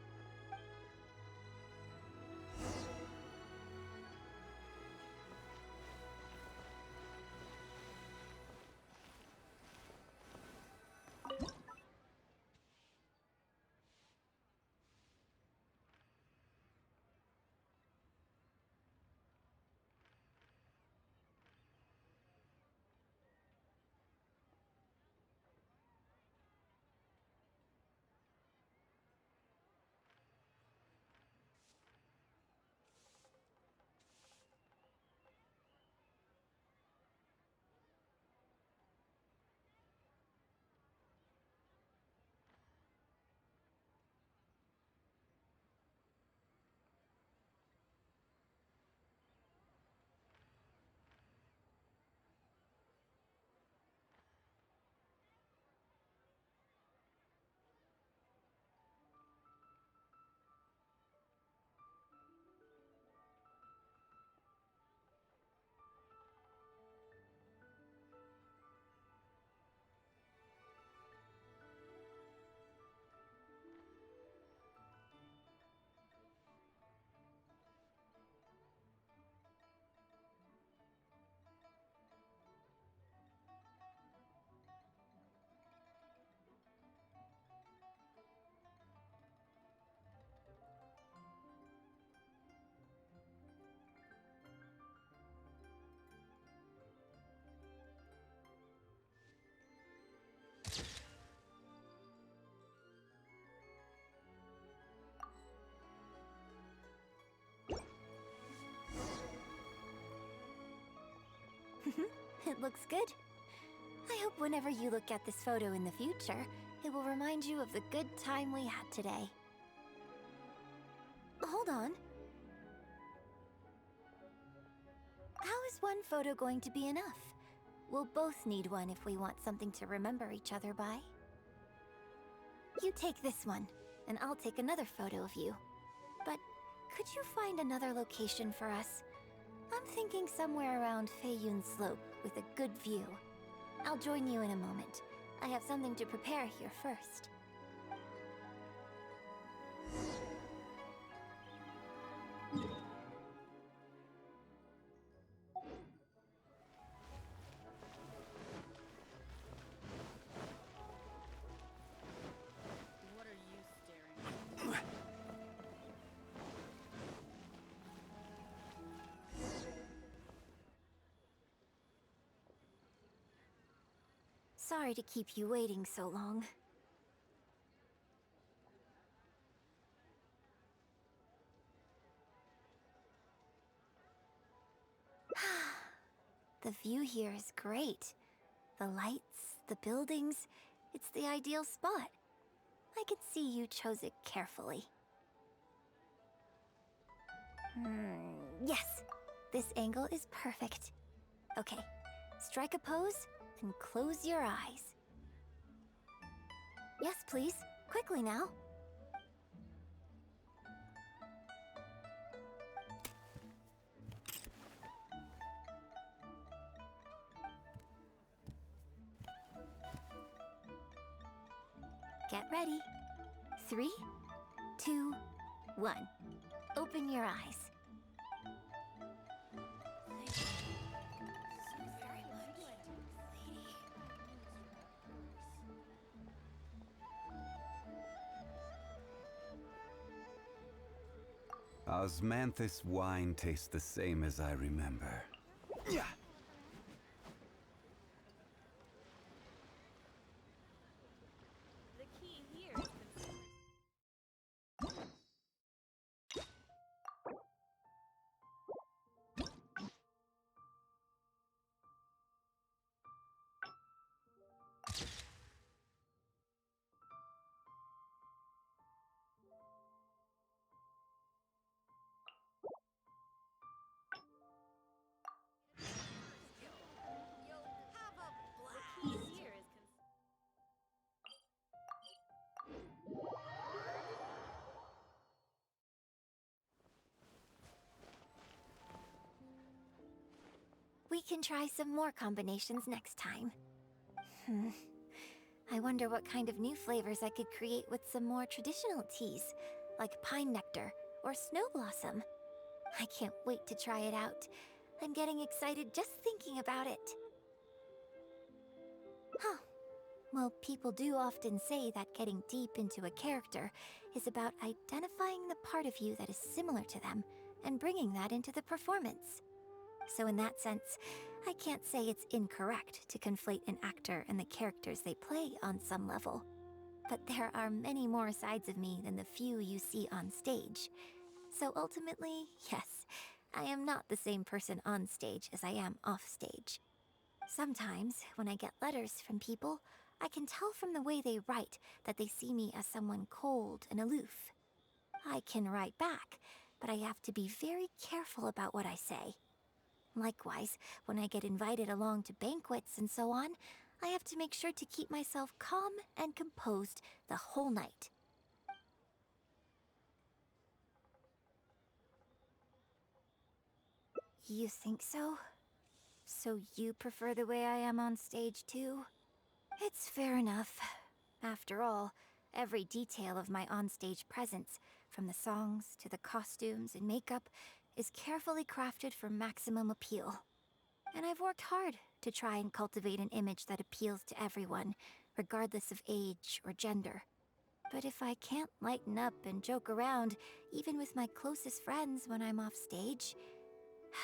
It looks good. I hope whenever you look at this photo in the future, it will remind you of the good time we had today. Hold on. How is one photo going to be enough? We'll both need one if we want something to remember each other by. You take this one, and I'll take another photo of you. But could you find another location for us? I'm thinking somewhere around Feiyun Slope with a good view. I'll join you in a moment. I have something to prepare here first. What are you staring at? Sorry to keep you waiting so long. The view here is great. The lights, the buildings, it's the ideal spot. I can see you chose it carefully. Yes, this angle is perfect. Okay, strike a pose and close your eyes. Yes, please. Quickly now. Get ready. 3, 2, 1. Open your eyes. Osmanthus wine tastes the same as I remember. Yeah. The key here is We can try some more combinations next time. I wonder what kind of new flavors I could create with some more traditional teas, like pine nectar or snow blossom. I can't wait to try it out. I'm getting excited just thinking about it. Huh. Well, people do often say that getting deep into a character is about identifying the part of you that is similar to them and bringing that into the performance. So in that sense, I can't say it's incorrect to conflate an actor and the characters they play on some level. But there are many more sides of me than the few you see on stage. So ultimately, yes, I am not the same person on stage as I am off stage. Sometimes, when I get letters from people, I can tell from the way they write that they see me as someone cold and aloof. I can write back, but I have to be very careful about what I say. Likewise, when I get invited along to banquets and so on, I have to make sure to keep myself calm and composed the whole night. You think so? So you prefer the way I am on stage too? It's fair enough. After all, every detail of my onstage presence, from the songs to the costumes and makeup, is carefully crafted for maximum appeal. And I've worked hard to try and cultivate an image that appeals to everyone, regardless of age or gender. But if I can't lighten up and joke around, even with my closest friends when I'm off stage,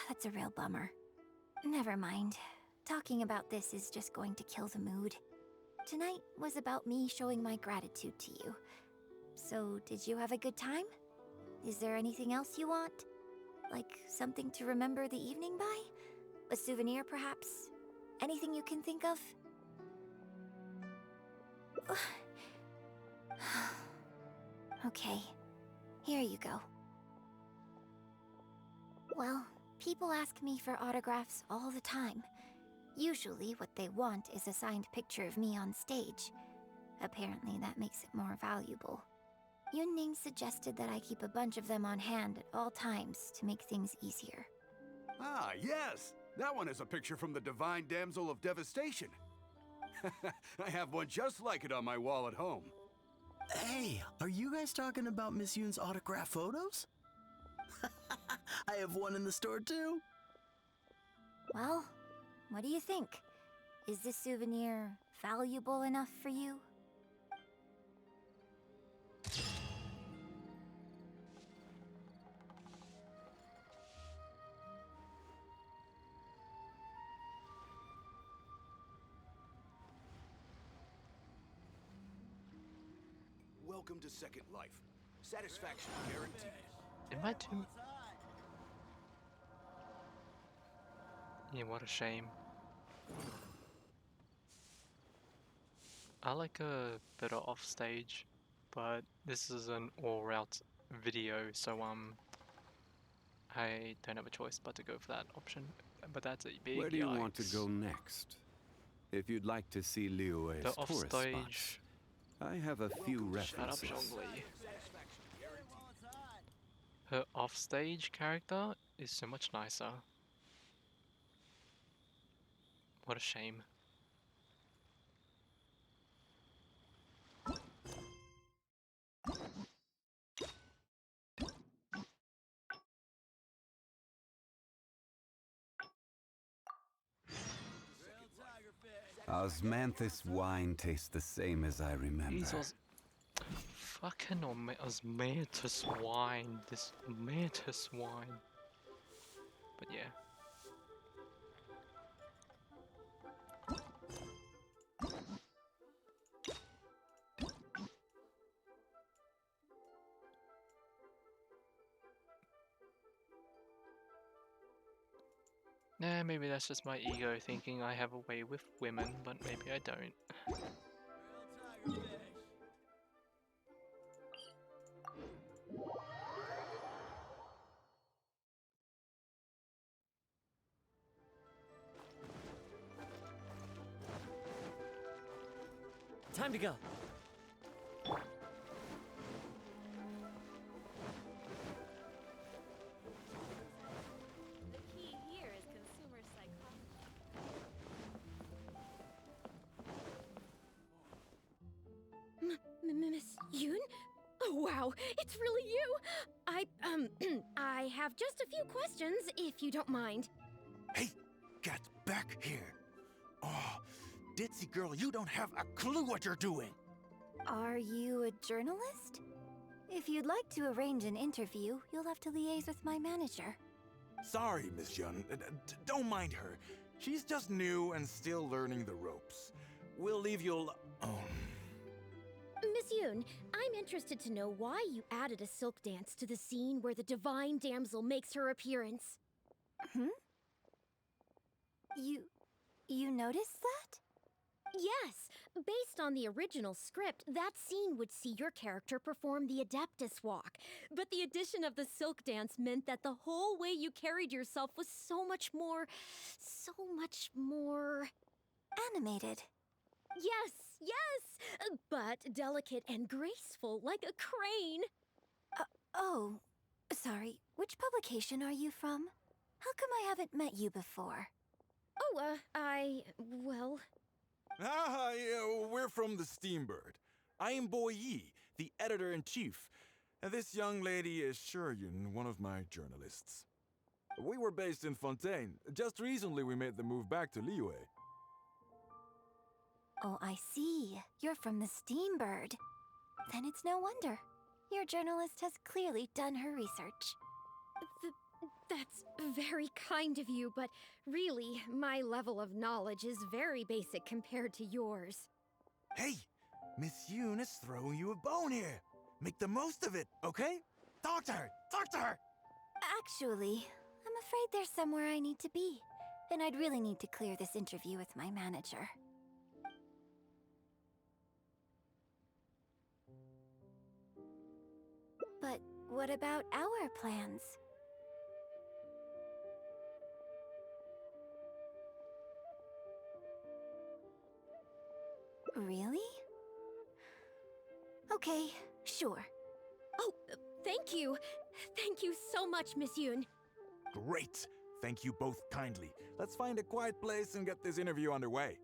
that's a real bummer. Never mind. Talking about this is just going to kill the mood. Tonight was about me showing my gratitude to you. So, did you have a good time? Is there anything else you want? Like something to remember the evening by? A souvenir, perhaps? Anything you can think of? Okay, here you go. Well, people ask me for autographs all the time. Usually what they want is a signed picture of me on stage. Apparently that makes it more valuable. Yunning suggested that I keep a bunch of them on hand at all times to make things easier. Ah, yes! That one is a picture from the Divine Damsel of Devastation. I have one just like it on my wall at home. Hey, are you guys talking about Miss Yoon's autograph photos? I have one in the store too. Well, what do you think? Is this souvenir valuable enough for you? Welcome to Second Life. Satisfaction guaranteed. Am I too? Yeah, what a shame. I like a better offstage, but this is an all-route video, so I don't have a choice but to go for that option. But that's a big Where do you yikes. want to go next? If you'd like to see Liyue's The tourist spots, offstage. I have a few Shut up, references. Zhongli. Her offstage character is so much nicer. What a shame. Osmanthus wine tastes the same as I remember. Jesus. Fucking Osmanthus wine. This Osmanthus wine. But yeah. Nah, maybe that's just my ego thinking I have a way with women, but maybe I don't. Time to go. The key here is consumer psychology. Miss Yoon? Oh wow, it's really you! I have just a few questions, if you don't mind. Hey, get back here. Oh, ditzy girl, you don't have a clue what you're doing. Are you a journalist? If you'd like to arrange an interview, you'll have to liaise with my manager. Sorry, Miss Yun. Don't mind her. She's just new and still learning the ropes. We'll leave you alone. Miss Yoon, I'm interested to know why you added a silk dance to the scene where the divine damsel makes her appearance. You noticed that? Yes, based on the original script, that scene would see your character perform the Adeptus Walk. But the addition of the silk dance meant that the whole way you carried yourself was so much more... Animated. Yes, but delicate and graceful, like a crane. Oh, sorry. Which publication are you from? How come I haven't met you before? Oh, well... Ah, yeah, we're from the Steambird. I am Boy Yi, the editor-in-chief. And this young lady is Shuryun, one of my journalists. We were based in Fontaine. Just recently we made the move back to Liyue. Oh, I see. You're from the Steambird. Then it's no wonder. Your journalist has clearly done her research. That's very kind of you, but really, my level of knowledge is very basic compared to yours. Hey, Miss Yoon is throwing you a bone here. Make the most of it, okay? Talk to her! Talk to her! Actually, I'm afraid there's somewhere I need to be. and I'd really need to clear this interview with my manager. But what about our plans? Really? Okay, sure. Oh, thank you. Thank you so much, Miss Yoon. Great! Thank you both kindly. Let's find a quiet place and get this interview underway.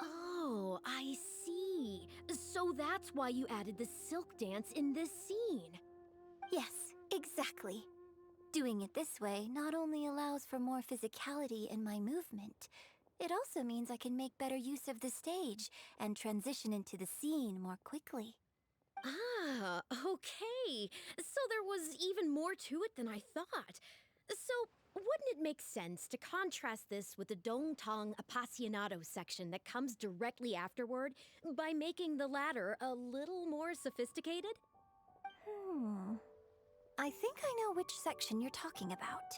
Oh, I see. So that's why you added the silk dance in this scene. Yes, exactly. Doing it this way not only allows for more physicality in my movement, it also means I can make better use of the stage and transition into the scene more quickly. Ah, okay. So there was even more to it than I thought. So, wouldn't it make sense to contrast this with the Dongtong Appassionado section that comes directly afterward by making the latter a little more sophisticated? I think I know which section you're talking about.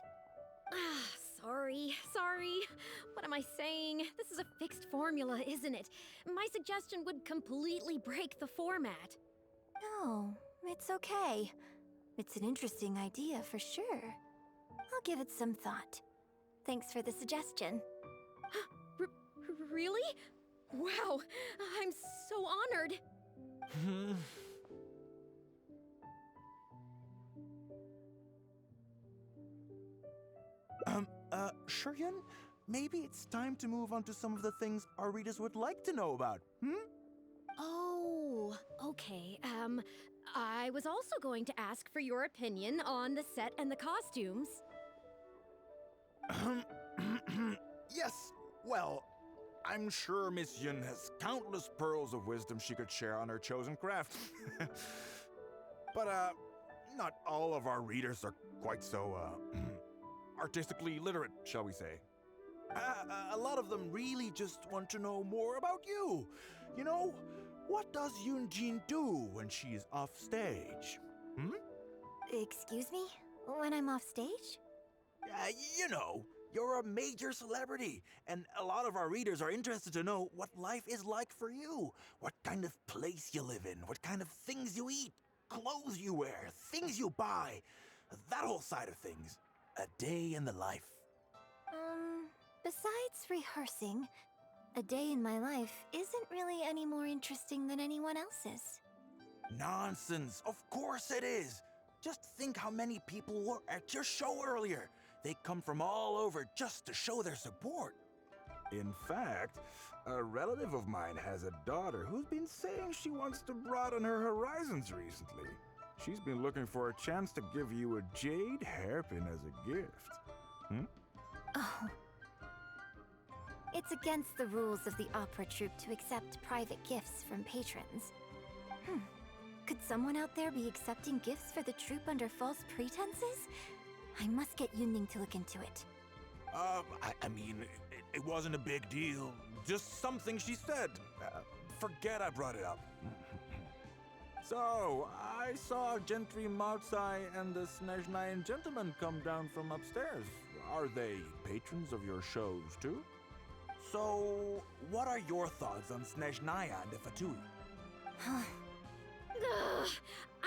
Ah, sorry. What am I saying? This is a fixed formula, isn't it? My suggestion would completely break the format. No, it's okay. It's an interesting idea for sure. I'll give it some thought. Thanks for the suggestion. Really? Wow, I'm so honored. Shuryun, maybe it's time to move on to some of the things our readers would like to know about, Oh, okay. I was also going to ask for your opinion on the set and the costumes. Yes, well, I'm sure Miss Yun has countless pearls of wisdom she could share on her chosen craft. But, not all of our readers are quite so, artistically literate, shall we say. A lot of them really just want to know more about you. You know, what does Yoonjin do when she is off stage? Excuse me? When I'm off stage? You know, you're a major celebrity, and a lot of our readers are interested to know what life is like for you. What kind of place you live in, what kind of things you eat, clothes you wear, things you buy, that whole side of things. A day in the life. Besides rehearsing, a day in my life isn't really any more interesting than anyone else's. Nonsense, of course it is. Just think how many people were at your show earlier. They come from all over just to show their support. In fact, a relative of mine has a daughter who's been saying she wants to broaden her horizons recently. She's been looking for a chance to give you a jade hairpin as a gift. Oh. It's against the rules of the opera troupe to accept private gifts from patrons. Could someone out there be accepting gifts for the troupe under false pretenses? I must get Yunning to look into it. I mean, it wasn't a big deal. Just something she said. Forget I brought it up. So, I saw Gentry Moutsai and the Snezhnayan gentleman come down from upstairs. Are they patrons of your shows, too? So, what are your thoughts on Snezhnaya and the Fatui? Ugh,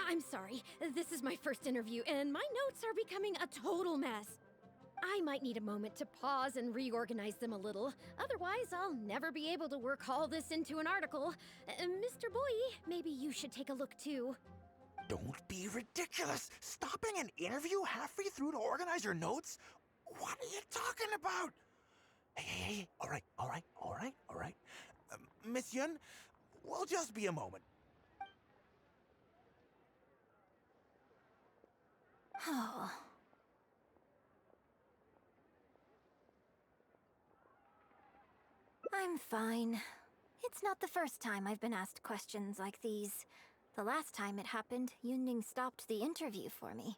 I'm sorry. This is my first interview, and my notes are becoming a total mess. I might need a moment to pause and reorganize them a little. Otherwise, I'll never be able to work all this into an article. Mr. Boyi, maybe you should take a look too. Don't be ridiculous! Stopping an interview halfway through to organize your notes? What are you talking about? Hey, all right. Miss Yun, we'll just be a moment. Oh. I'm fine. It's not the first time I've been asked questions like these. The last time it happened, Yunning stopped the interview for me.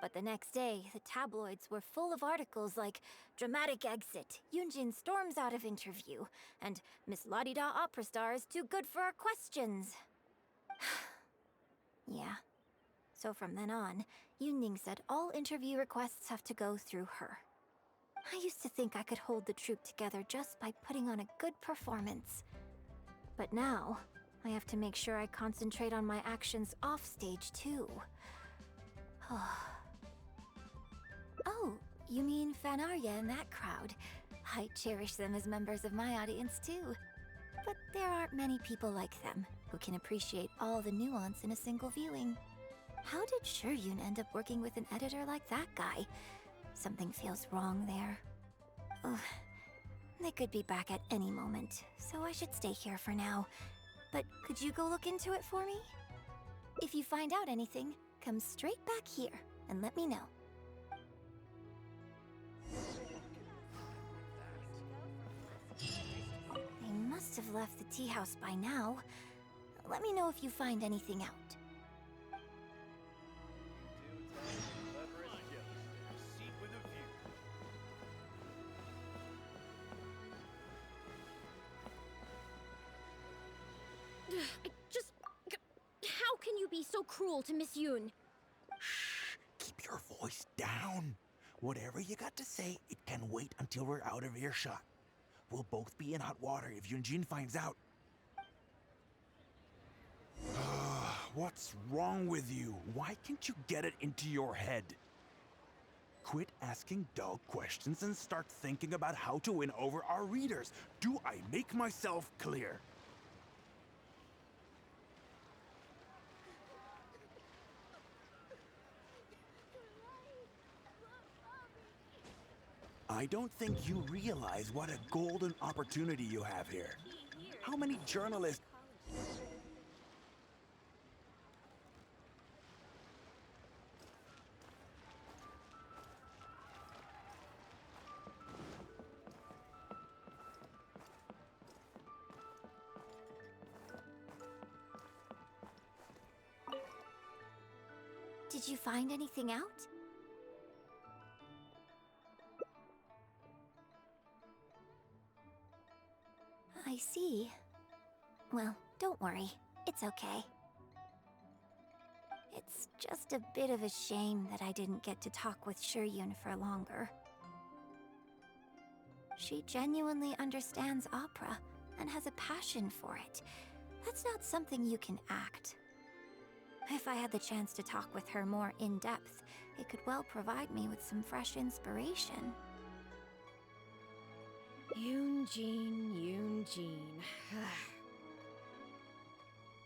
But the next day, the tabloids were full of articles like "Dramatic Exit, Yoonjin storms out of interview," and "Miss La-di-da opera star is too good for our questions." Yeah, So from then on, Yunning said all interview requests have to go through her. I used to think I could hold the troupe together just by putting on a good performance. But now, I have to make sure I concentrate on my actions offstage too. Oh, you mean Fanarya and that crowd. I cherish them as members of my audience too. But there aren't many people like them who can appreciate all the nuance in a single viewing. How did Shuryun end up working with an editor like that guy? Something feels wrong there. Ugh. They could be back at any moment, so I should stay here for now. But could you go look into it for me? If you find out anything, come straight back here and let me know. They must have left the tea house by now. Let me know if you find anything out. How can you be so cruel to Miss Yoon? Shh! Keep your voice down. Whatever you got to say, it can wait until we're out of earshot. We'll both be in hot water if Yunjin finds out. What's wrong with you? Why can't you get it into your head? Quit asking dull questions and start thinking about how to win over our readers. Do I make myself clear? I don't think you realize what a golden opportunity you have here. How many journalists... Did you find anything out? I see. Well, don't worry. It's okay. It's just a bit of a shame that I didn't get to talk with Shuryun for longer. She genuinely understands opera and has a passion for it. That's not something you can act. If I had the chance to talk with her more in depth, it could well provide me with some fresh inspiration. Yoonjin.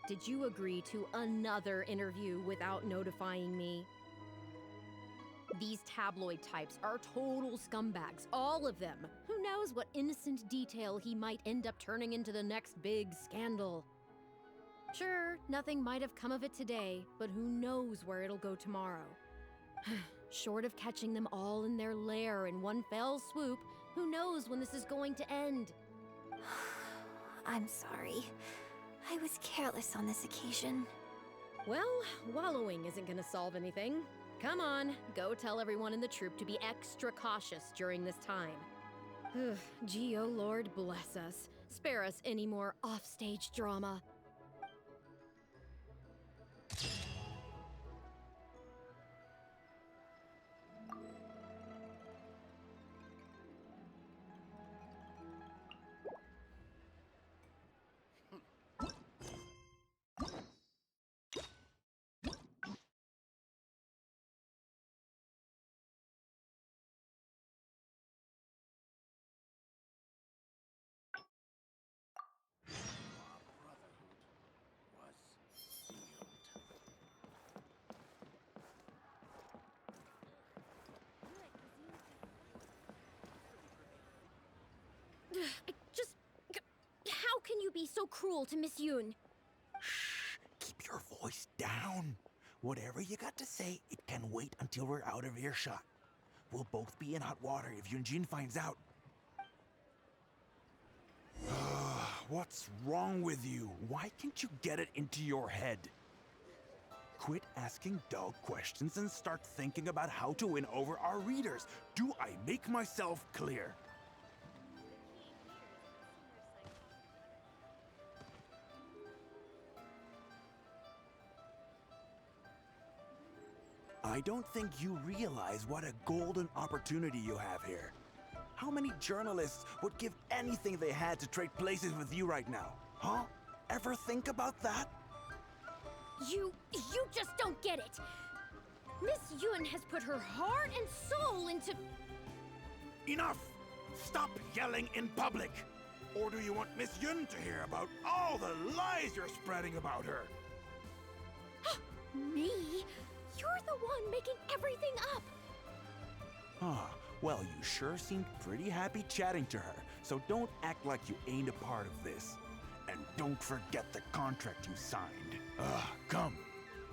Did you agree to another interview without notifying me? These tabloid types are total scumbags, all of them. Who knows what innocent detail he might end up turning into the next big scandal? Sure, nothing might have come of it today, but who knows where it'll go tomorrow. Short of catching them all in their lair in one fell swoop, who knows when this is going to end? I'm sorry. I was careless on this occasion. Well, wallowing isn't gonna solve anything. Come on, go tell everyone in the troupe to be extra cautious during this time. Gee, oh Lord, bless us. Spare us any more offstage drama. How can you be so cruel to Miss Yoon? Shh! Keep your voice down. Whatever you got to say, it can wait until we're out of earshot. We'll both be in hot water if Yunjin finds out. What's wrong with you? Why can't you get it into your head? Quit asking dull questions and start thinking about how to win over our readers. Do I make myself clear? I don't think you realize what a golden opportunity you have here. How many journalists would give anything they had to trade places with you right now? Huh? Ever think about that? You just don't get it. Miss Yun has put her heart and soul into... Enough! Stop yelling in public! Or do you want Miss Yun to hear about all the lies you're spreading about her? Me? You're the one making everything up. Ah, well, you sure seemed pretty happy chatting to her, so don't act like you ain't a part of this. And don't forget the contract you signed. Come.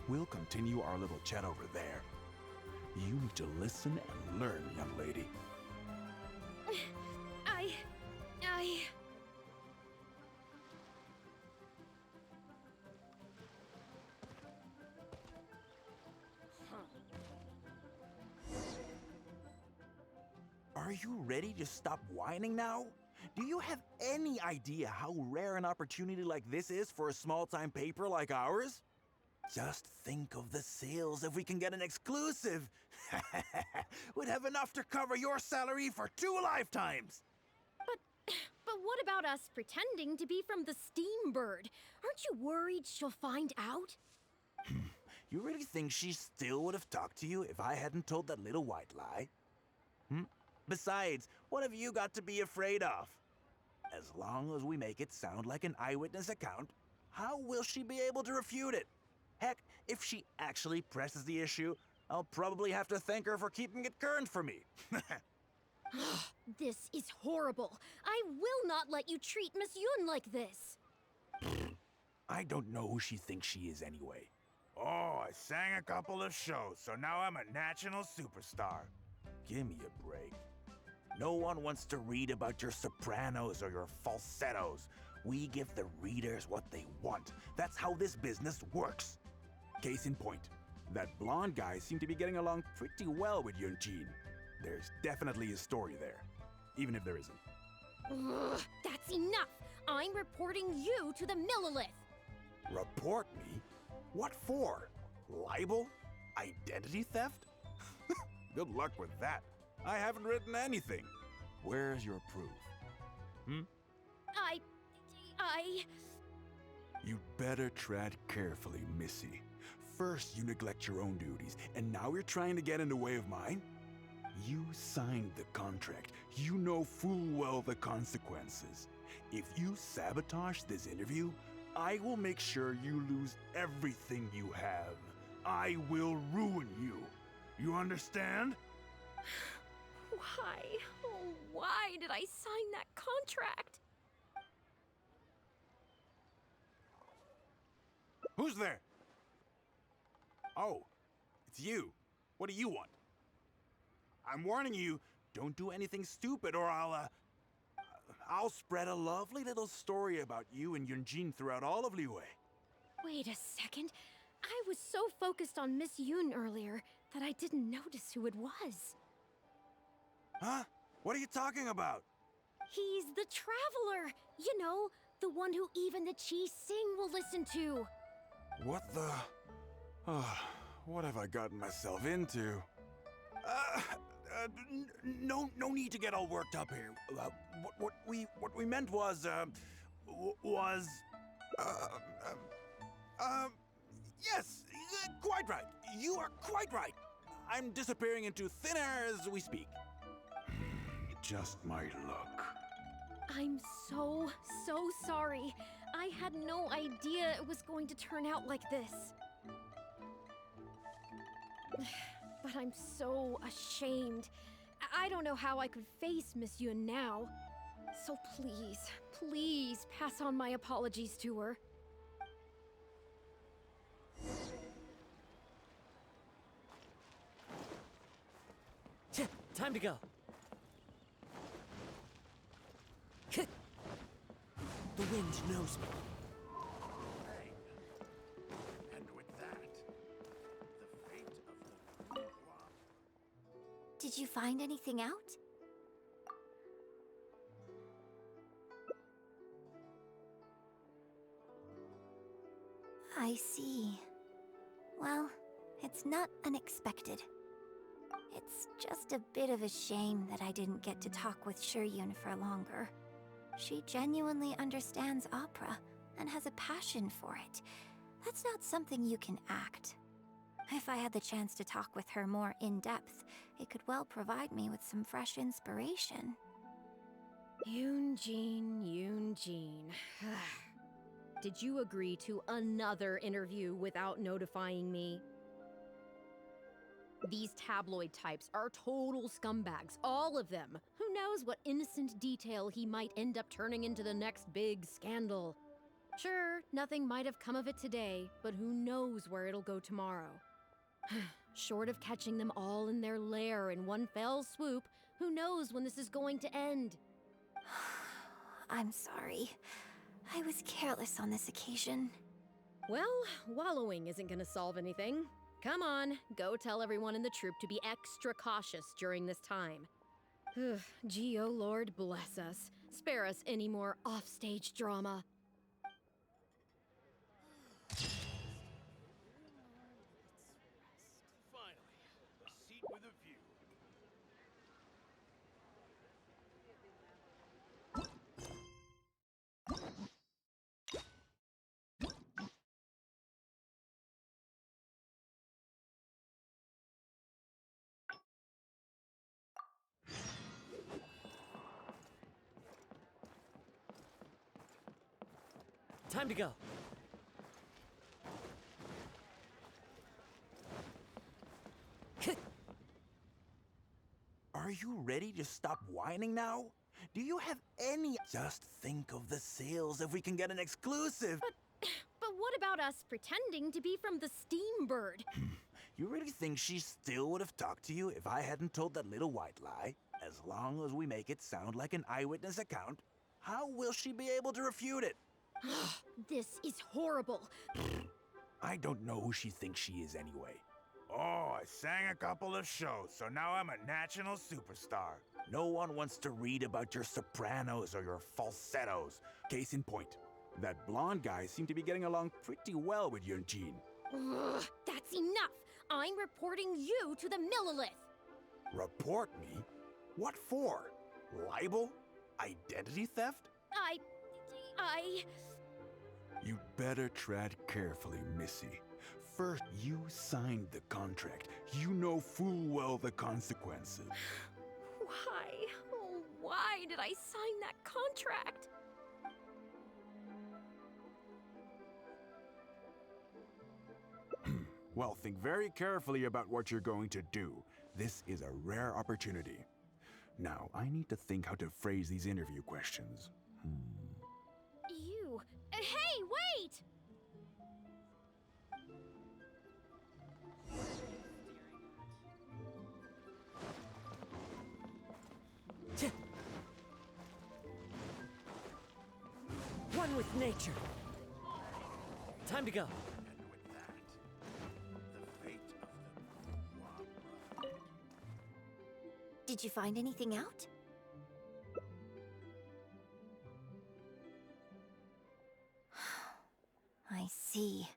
We'll continue our little chat over there. You need to listen and learn, young lady. I... Are you ready to stop whining now? Do you have any idea how rare an opportunity like this is for a small-time paper like ours? Just think of the sales if we can get an exclusive. We'd have enough to cover your salary for 2 lifetimes. But what about us pretending to be from the Steam Bird? Aren't you worried she'll find out? You really think she still would have talked to you if I hadn't told that little white lie? Besides, what have you got to be afraid of? As long as we make it sound like an eyewitness account, how will she be able to refute it? Heck, if she actually presses the issue, I'll probably have to thank her for keeping it current for me. This is horrible. I will not let you treat Miss Yun like this. I don't know who she thinks she is anyway. Oh, I sang a couple of shows, so now I'm a national superstar. Give me a break. No one wants to read about your sopranos or your falsettos. We give the readers what they want. That's how this business works. Case in point, that blonde guy seemed to be getting along pretty well with Yunjin. There's definitely a story there, even if there isn't. Ugh, that's enough! I'm reporting you to the Millilith! Report me? What for? Libel? Identity theft? Good luck with that. I haven't written anything. Where's your proof? You'd better tread carefully, Missy. First you neglect your own duties, and now you're trying to get in the way of mine? You signed the contract. You know full well the consequences. If you sabotage this interview, I will make sure you lose everything you have. I will ruin you. You understand? Why? Oh, why did I sign that contract? Who's there? Oh, it's you. What do you want? I'm warning you, don't do anything stupid or I'll spread a lovely little story about you and Yunjin throughout all of Liyue. Wait a second. I was so focused on Miss Yun earlier that I didn't notice who it was. Huh? What are you talking about? He's the Traveler! You know, the one who even the Chi Sing will listen to. What the... what have I gotten myself into? No need to get all worked up here. What we meant was, yes, quite right. You are quite right. I'm disappearing into thin air as we speak. Just my luck. I'm so sorry. I had no idea it was going to turn out like this. But I'm so ashamed. I don't know how I could face Miss Yun now. So please pass on my apologies to her. Time to go. The wind knows me. And with that, the fate of the... Did you find anything out? I see. Well, It's not unexpected. It's just a bit of a shame that I didn't get to talk with Shiryun for longer. She genuinely understands opera and has a passion for it. That's not something you can act. If I had the chance to talk with her more in depth, it could well provide me with some fresh inspiration. Yoon-jin. Did you agree to another interview without notifying me? These tabloid types are total scumbags, all of them. Who knows what innocent detail he might end up turning into the next big scandal? Sure, nothing might have come of it today, but who knows where it'll go tomorrow. Short of catching them all in their lair in one fell swoop, who knows when this is going to end? I'm sorry. I was careless on this occasion. Well, wallowing isn't gonna solve anything. Come on, go tell everyone in the troupe to be extra cautious during this time. Gee, oh Lord, bless us. Spare us any more offstage drama. Finally, a seat with a view. Time to go. Are you ready to stop whining now? Do you have any... Just think of the sales if we can get an exclusive. But what about us pretending to be from the Steambird? You really think she still would have talked to you if I hadn't told that little white lie? As long as we make it sound like an eyewitness account, how will she be able to refute it? This is horrible. I don't know who she thinks she is anyway. Oh, I sang a couple of shows, so now I'm a national superstar. No one wants to read about your sopranos or your falsettos. Case in point, that blonde guy seemed to be getting along pretty well with Yoon-jin. Ugh, that's enough! I'm reporting you to the Millilith! Report me? What for? Libel? Identity theft? You'd better tread carefully, Missy. First, you signed the contract. You know full well the consequences. Why? Oh, why did I sign that contract? Well, think very carefully about what you're going to do. This is a rare opportunity. Now, I need to think how to phrase these interview questions. You... Hey, wait! One with nature. Time to go. And with that, the fate of the Warau. Did you find anything out? I see.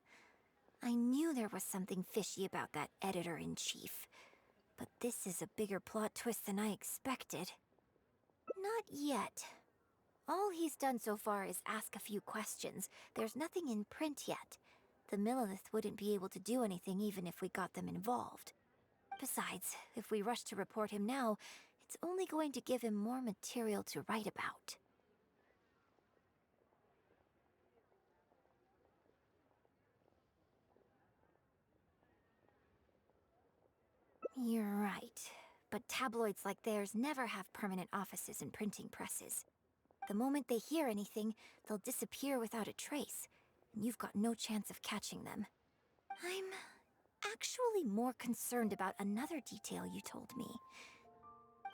I knew there was something fishy about that editor-in-chief. But this is a bigger plot twist than I expected. Not yet. All he's done so far is ask a few questions. There's nothing in print yet. The Millilith wouldn't be able to do anything even if we got them involved. Besides, if we rush to report him now, it's only going to give him more material to write about. You're right. But tabloids like theirs never have permanent offices and printing presses. The moment they hear anything, they'll disappear without a trace, and you've got no chance of catching them. I'm actually more concerned about another detail you told me.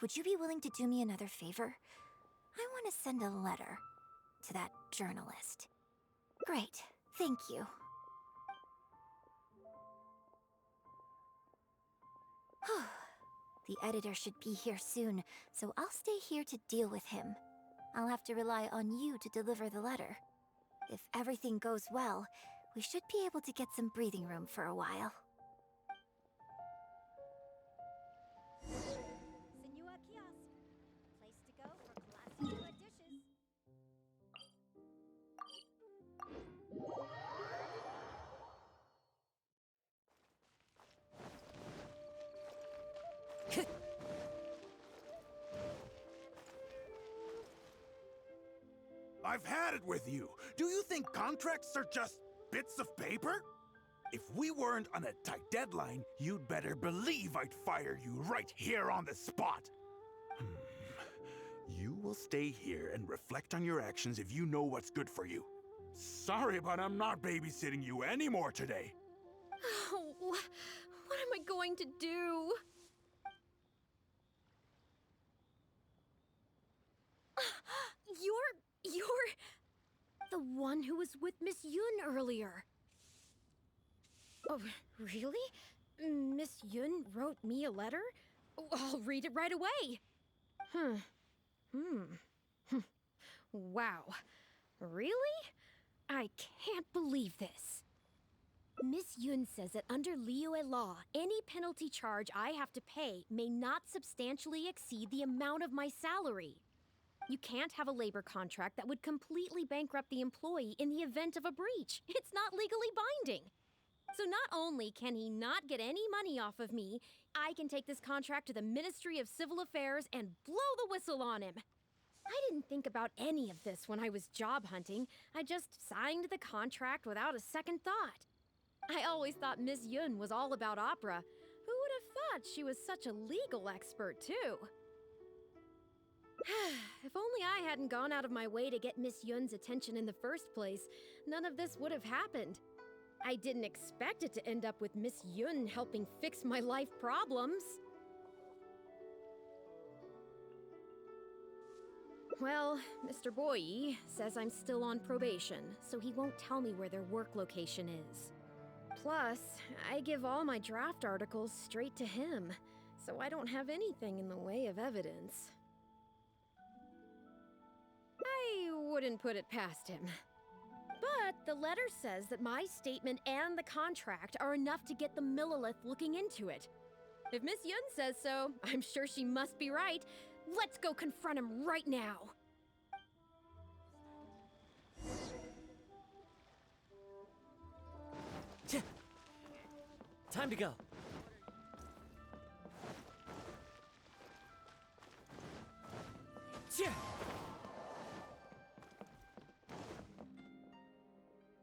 Would you be willing to do me another favor? I want to send a letter to that journalist. Great, thank you. The editor should be here soon, so I'll stay here to deal with him. I'll have to rely on you to deliver the letter. If everything goes well, we should be able to get some breathing room for a while. I've had it with you. Do you think contracts are just bits of paper? If we weren't on a tight deadline, you'd better believe I'd fire you right here on the spot. You will stay here and reflect on your actions if you know what's good for you. Sorry, but I'm not babysitting you anymore today. Oh, what am I going to do? You're the one who was with Miss Yun earlier. Oh, really? Miss Yun wrote me a letter? Oh, I'll read it right away. Wow. Really? I can't believe this. Miss Yun says that under Liyue law, any penalty charge I have to pay may not substantially exceed the amount of my salary. You can't have a labor contract that would completely bankrupt the employee in the event of a breach. It's not legally binding. So not only can he not get any money off of me, I can take this contract to the Ministry of Civil Affairs and blow the whistle on him. I didn't think about any of this when I was job hunting. I just signed the contract without a second thought. I always thought Miss Yun was all about opera. Who would have thought she was such a legal expert, too? If only I hadn't gone out of my way to get Miss Yun's attention in the first place, none of this would have happened. I didn't expect it to end up with Miss Yun helping fix my life problems. Well, Mr. Boyi says I'm still on probation, so he won't tell me where their work location is. Plus, I give all my draft articles straight to him, so I don't have anything in the way of evidence. I wouldn't put it past him. But the letter says that my statement and the contract are enough to get the Millilith looking into it. If Miss Yun says so, I'm sure she must be right. Let's go confront him right now. Time to go.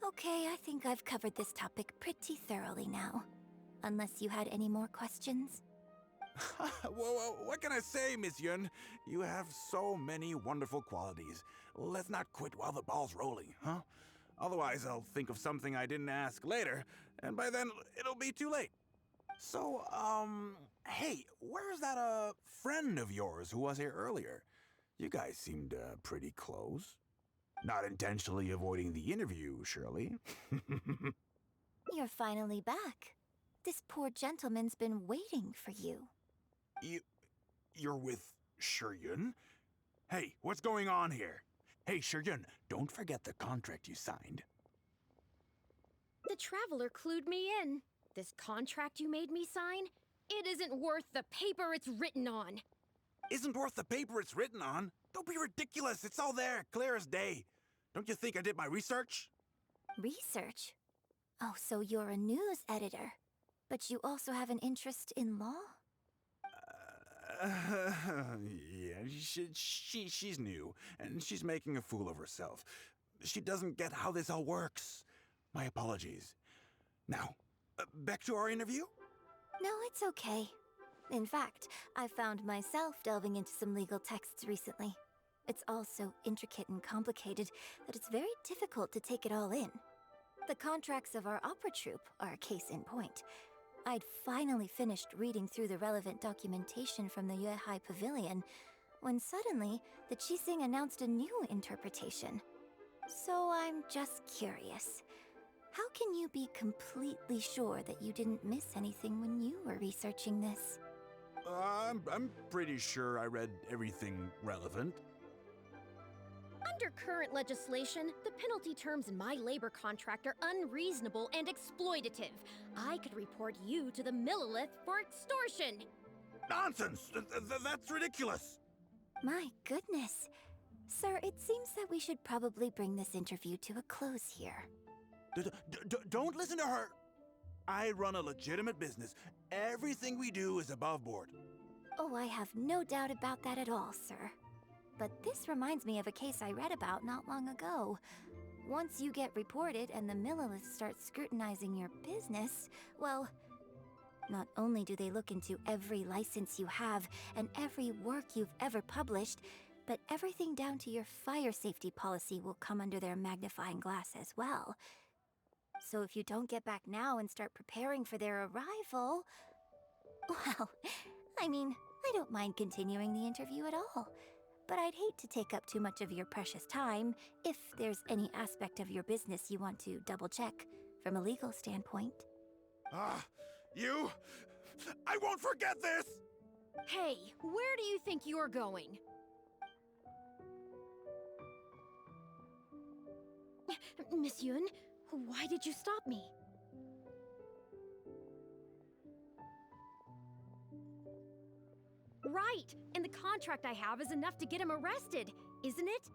Okay, I think I've covered this topic pretty thoroughly now. Unless you had any more questions? Well, what can I say, Miss Yun? You have so many wonderful qualities. Let's not quit while the ball's rolling, huh? Otherwise, I'll think of something I didn't ask later, and by then, it'll be too late. So, hey, where's that, friend of yours who was here earlier? You guys seemed, pretty close. Not intentionally avoiding the interview, surely? You're finally back. This poor gentleman's been waiting for you. You're with Shiryun? Hey, what's going on here? Hey, Shiryun, don't forget the contract you signed. The Traveler clued me in. This contract you made me sign? It isn't worth the paper it's written on. Isn't worth the paper it's written on? Don't be ridiculous. It's all there, clear as day. Don't you think I did my research? Research? Oh, so you're a news editor. But you also have an interest in law? Yeah, she's new, and she's making a fool of herself. She doesn't get how this all works. My apologies. Now, back to our interview? No, it's okay. In fact, I found myself delving into some legal texts recently. It's all so intricate and complicated that it's very difficult to take it all in. The contracts of our opera troupe are a case in point. I'd finally finished reading through the relevant documentation from the Yuehai Pavilion when suddenly the Qixing announced a new interpretation. So I'm just curious. How can you be completely sure that you didn't miss anything when you were researching this? I'm pretty sure I read everything relevant. Under current legislation, the penalty terms in my labor contract are unreasonable and exploitative. I could report you to the Millilith for extortion. Nonsense! That's ridiculous! My goodness. Sir, it seems that we should probably bring this interview to a close here. Don't listen to her! I run a legitimate business. Everything we do is above board. Oh, I have no doubt about that at all, sir. But this reminds me of a case I read about not long ago. Once you get reported and the Millilith starts scrutinizing your business, well, not only do they look into every license you have and every work you've ever published, but everything down to your fire safety policy will come under their magnifying glass as well. So if you don't get back now and start preparing for their arrival... Well, I mean, I don't mind continuing the interview at all. But I'd hate to take up too much of your precious time if there's any aspect of your business you want to double-check from a legal standpoint. You? I won't forget this! Hey, where do you think you're going? Miss Yun, why did you stop me? Right, and the contract I have is enough to get him arrested, isn't it?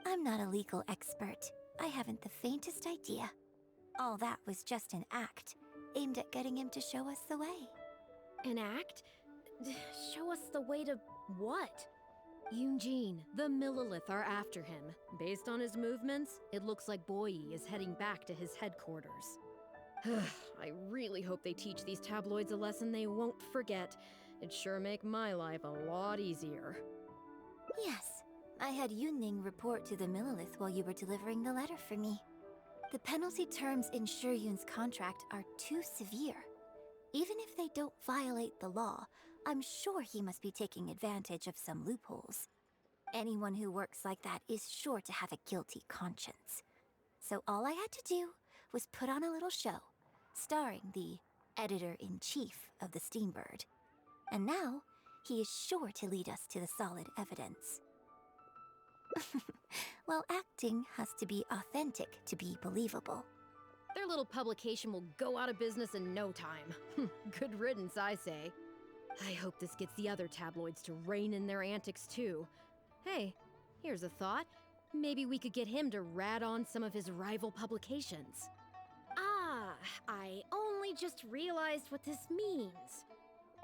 I'm not a legal expert. I haven't the faintest idea. All that was just an act, aimed at getting him to show us the way. An act? Show us the way to what? Yoonjin, the Millilith are after him. Based on his movements, it looks like Boyi is heading back to his headquarters. I really hope they teach these tabloids a lesson they won't forget. It'd sure make my life a lot easier. Yes, I had Yunning report to the Millilith while you were delivering the letter for me. The penalty terms in Shuryun's contract are too severe. Even if they don't violate the law, I'm sure he must be taking advantage of some loopholes. Anyone who works like that is sure to have a guilty conscience. So all I had to do was put on a little show, starring the editor-in-chief of the Steambird. And now, he is sure to lead us to the solid evidence. Well, acting has to be authentic to be believable. Their little publication will go out of business in no time. Good riddance, I say. I hope this gets the other tabloids to rein in their antics too. Hey, here's a thought. Maybe we could get him to rat on some of his rival publications. Ah, I only just realized what this means.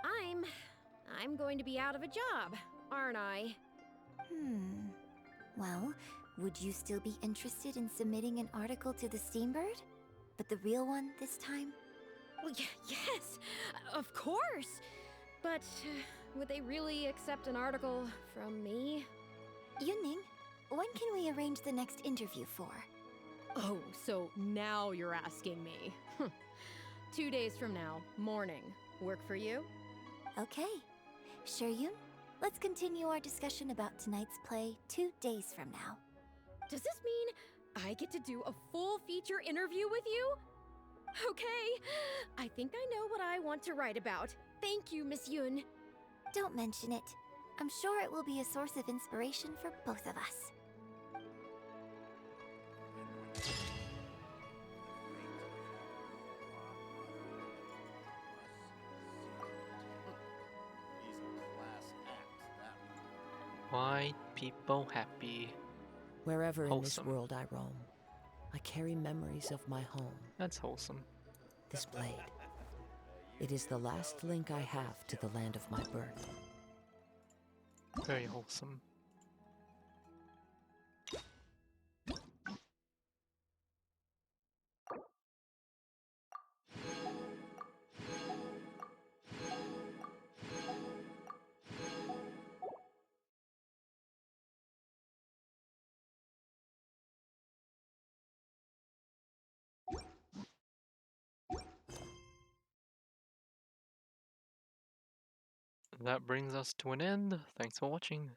I'm going to be out of a job, aren't I? Well, would you still be interested in submitting an article to the Steambird? But the real one this time? Well, yes, of course. But would they really accept an article from me? Yunning, when can we arrange the next interview for? Oh, so now you're asking me. 2 days from now, morning. Work for you? Okay. Shuryun, let's continue our discussion about tonight's play 2 days from now. Does this mean I get to do a full feature interview with you? Okay, I think I know what I want to write about. Thank you, Miss Yun. Don't mention it. I'm sure it will be a source of inspiration for both of us. Why people happy? Wherever in this Wholesome. world I roam, I carry memories of my home. That's wholesome. This blade. It is the last link I have to the land of my birth. Very wholesome. That brings us to an end. Thanks for watching.